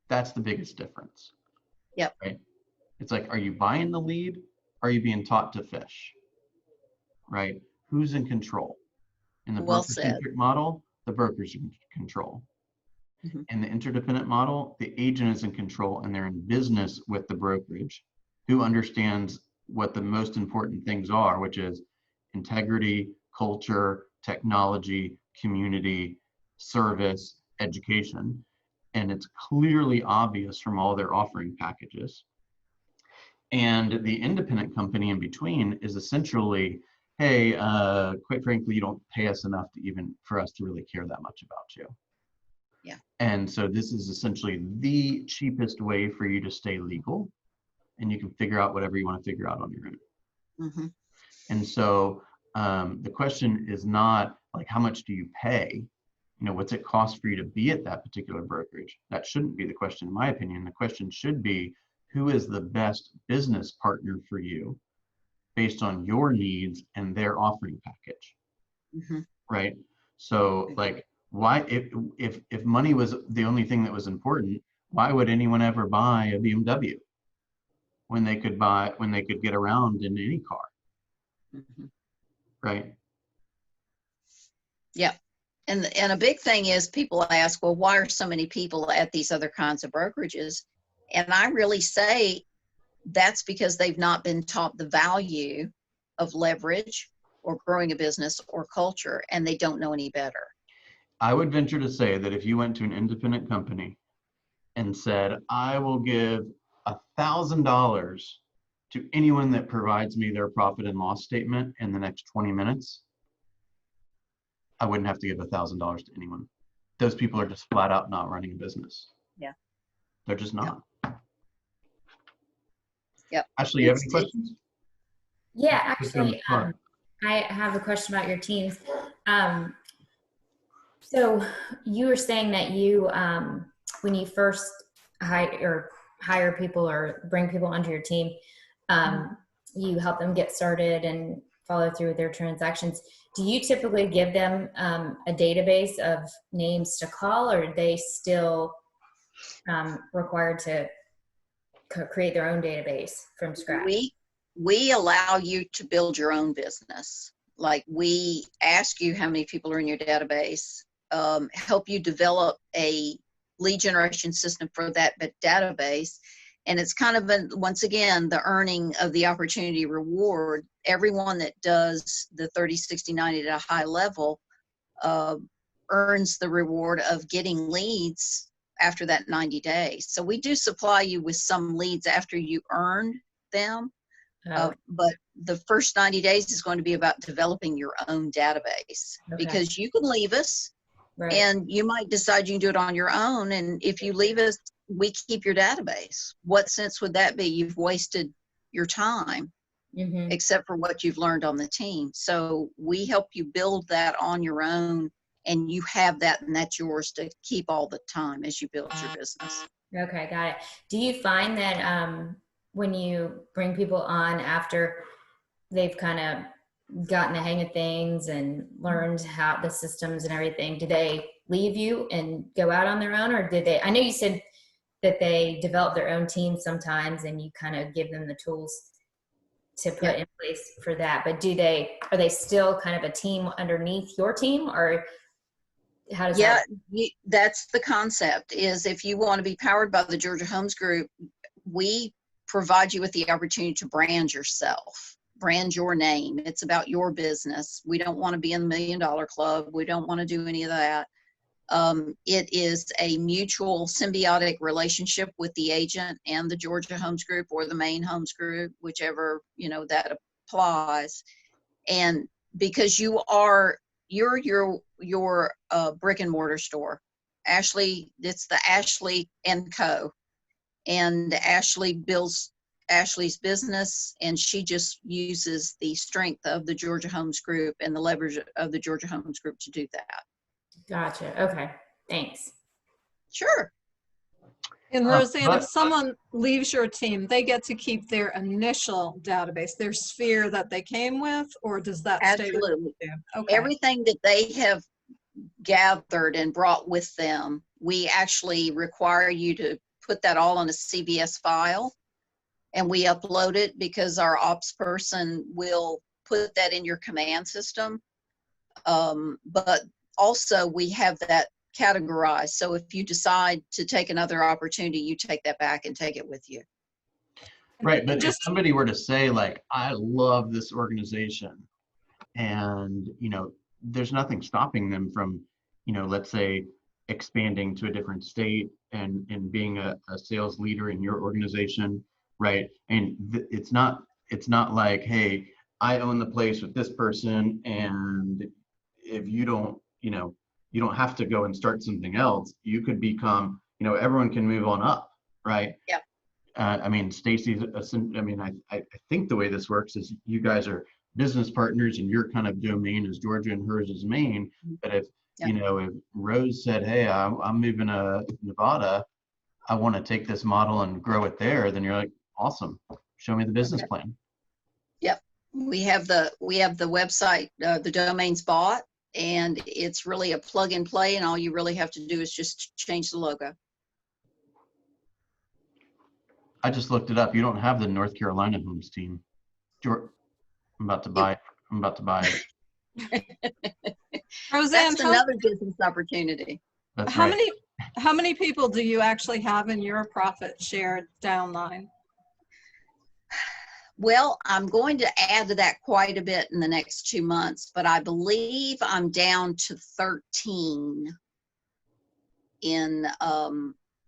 That's the biggest difference. Yep. Right? It's like, are you buying the lead? Are you being taught to fish? Right? Who's in control? In the broker-centric model, the broker's in control. In the interdependent model, the agent is in control and they're in business with the brokerage, who understands what the most important things are, which is integrity, culture, technology, community, service, education. And it's clearly obvious from all their offering packages. And the independent company in between is essentially, hey, quite frankly, you don't pay us enough for us to really care that much about you. Yeah. And so this is essentially the cheapest way for you to stay legal, and you can figure out whatever you want to figure out on your own. And so the question is not like, how much do you pay? What's it cost for you to be at that particular brokerage? That shouldn't be the question, in my opinion. The question should be, who is the best business partner for you based on your needs and their offering package? Right? So like, why, if money was the only thing that was important, why would anyone ever buy a BMW when they could get around in any car? Right? Yeah. And a big thing is, people ask, well, why are so many people at these other kinds of brokerages? And I really say that's because they've not been taught the value of leverage or growing a business or culture, and they don't know any better. I would venture to say that if you went to an independent company and said, I will give $1,000 to anyone that provides me their profit and loss statement in the next 20 minutes, I wouldn't have to give $1,000 to anyone. Those people are just flat out not running a business. Yeah. They're just not. Yep. Ashley, you have any questions? Yeah, actually, I have a question about your teams. So you were saying that you, when you first hire people or bring people onto your team, you help them get started and follow through with their transactions. Do you typically give them a database of names to call, or are they still required to create their own database from scratch? We allow you to build your own business. Like, we ask you how many people are in your database, help you develop a lead generation system for that database. And it's kind of, once again, the earning of the opportunity reward. Everyone that does the 30, 60, 90 at a high level earns the reward of getting leads after that 90 days. So we do supply you with some leads after you earn them. Oh, But the first 90 days is going to be about developing your own database, okay. because you can leave us Right. and you might decide you can do it on your own. And if you leave us, we keep your database. What sense would that be? You've wasted your time, Mm-hmm. except for what you've learned on the team. So we help you build that on your own, and you have that, and that's yours to keep all the time as you build your business. Okay, got it. Do you find that when you bring people on after they've kind of gotten the hang of things and learned how the systems and everything, do they leave you and go out on their own, or did they? I know you said that they develop their own team sometimes, and you kind of give them the tools to put in place for that. But are they still kind of a team underneath your team, or how does that? That's the concept. Is if you want to be powered by the Georgia Homes Group, we provide you with the opportunity to brand yourself, brand your name. It's about your business. We don't want to be in the $1 Million Club. We don't want to do any of that. It is a mutual symbiotic relationship with the agent and the Georgia Homes Group, or the Maine Homes Group, whichever, that applies. And because you're your brick and mortar store. Ashley, it's the Ashley and Co. And Ashley builds Ashley's business, and she just uses the strength of the Georgia Homes Group and the leverage of the Georgia Homes Group to do that. Gotcha. Okay. Thanks. Sure. And Roseann, if someone leaves your team, they get to keep their initial database, their sphere that they came with, or does that stay with Absolutely. them? Okay. Everything that they have gathered and brought with them, we actually require you to put that all on a CVS file, and we upload it, because our ops person will put that in your command system. But also we have that categorized. So if you decide to take another opportunity, you take that back and take it with you. Right, but if somebody were to say, like, I love this organization, and there's nothing stopping them from, let's say, expanding to a different state and being a sales leader in your organization, right? And it's not like, hey, I own the place with this person, and if you don't, you don't have to go and start something else. You could become, everyone can move on up, right? Yeah. I mean, Stacy's, I think the way this works is you guys are business partners, and your kind of domain is Georgia and hers is Maine. But if, if Rose said, hey, I'm moving to Nevada, I want to take this model and grow it there, then you're like, awesome, show me the business plan. Yep. We have the website, the domain's bought, and it's really a plug and play, and all you really have to do is just change the logo. I just looked it up. You don't have the North Carolina Homes team. I'm about to buy it. Roseann, that's another business opportunity. That's how right. many people do you actually have in your profit share downline? Well, I'm going to add to that quite a bit in the next 2 months, but I believe I'm down to 13 in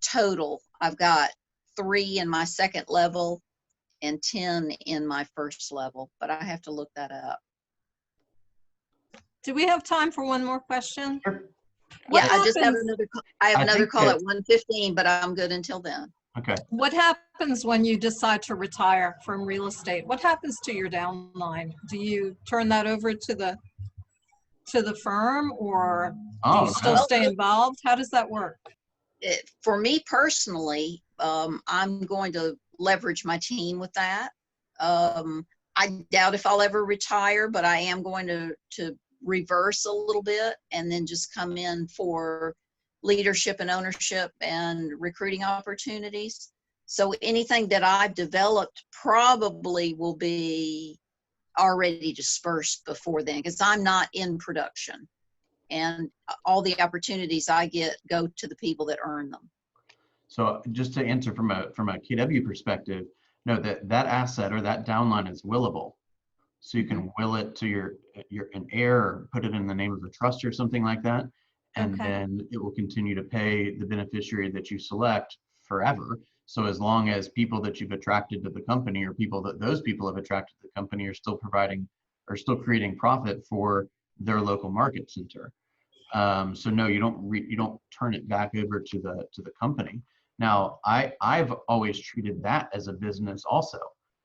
total. I've got 3 in my second level and 10 in my first level, but I have to look that up. Do we have time for one more question? Sure. Yeah, I just have another call. I have another call at 1:15, but I'm good until then. Okay. What happens when you decide to retire from real estate? What happens to your downline? Do you turn that over to the firm, or do you still stay involved? How does that work? For me personally, I'm going to leverage my team with that. I doubt if I'll ever retire, but I am going to reverse a little bit and then just come in for leadership and ownership and recruiting opportunities. So anything that I've developed probably will be already dispersed before then, because I'm not in production, and all the opportunities I get go to the people that earn them. So just to answer from a KW perspective, know that asset or that downline is willable. So you can will it to your an heir, or put it in the name of a trust or something like that. and Okay. then it will continue to pay the beneficiary that you select forever. So as long as people that you've attracted to the company, or people that those people have attracted to the company, are still creating profit for their local market center. So no, you don't turn it back over to the company. Now, I've always treated that as a business also.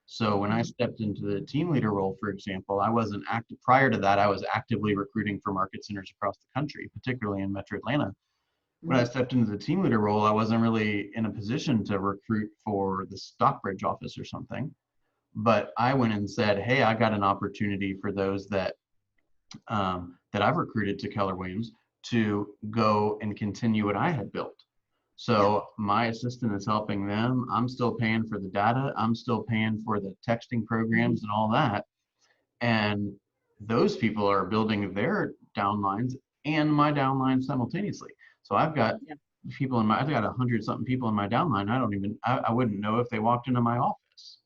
So when I stepped into the team leader role, for example, I wasn't active. Prior to that, I was actively recruiting for market centers across the country, particularly in Metro Atlanta. When I stepped into the team leader role, I wasn't really in a position to recruit for the Stockbridge office or something. But I went and said, hey, I got an opportunity for those that I've recruited to Keller Williams to go and continue what I had built. So my assistant is helping them. I'm still paying for the data. I'm still paying for the texting programs and all that. And those people are building their downlines and my downline simultaneously. So I've got I've got 100-something people in my downline. I wouldn't know if they walked into my office.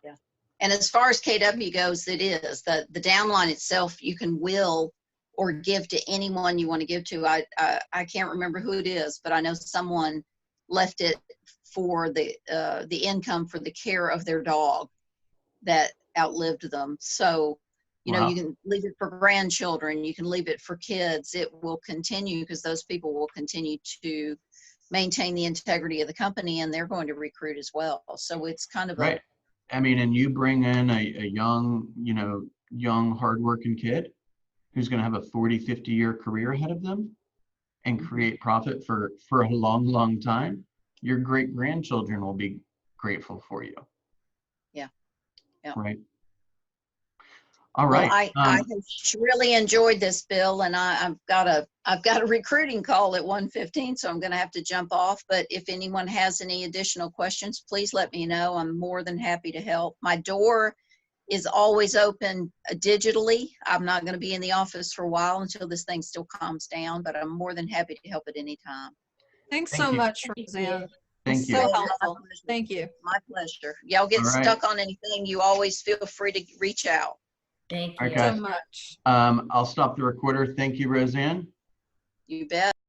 Yeah. And as far as KW goes, it is the downline itself, you can will or give to anyone you want to give to. I can't remember who it is, but I know someone left it for the income for the care of their dog that outlived them. So, you know, you can leave it for grandchildren, you can leave it for kids. It will continue because those people will continue to maintain the integrity of the company, and they're going to recruit as well. So it's kind of right. I mean, and you bring in a young, hardworking kid who's going to have a 40, 50-year career ahead of them and create profit for a long, long time. Your great grandchildren will be grateful for you. Yeah. Right. All right. Well, I have really enjoyed this, Bill, and I've got a recruiting call at 1:15, so I'm going to have to jump off. But if anyone has any additional questions, please let me know. I'm more than happy to help. My door is always open digitally. I'm not going to be in the office for a while until this thing still calms down, but I'm more than happy to help at any time. Thanks Thank so you. much, Roseann. Thank you. So My helpful. pleasure. Thank you. My pleasure. Y'all get All right. stuck on anything, you always feel free to reach out. Thank All you. right, guys. So much. I'll stop the recorder. Thank you, Roseann. You bet.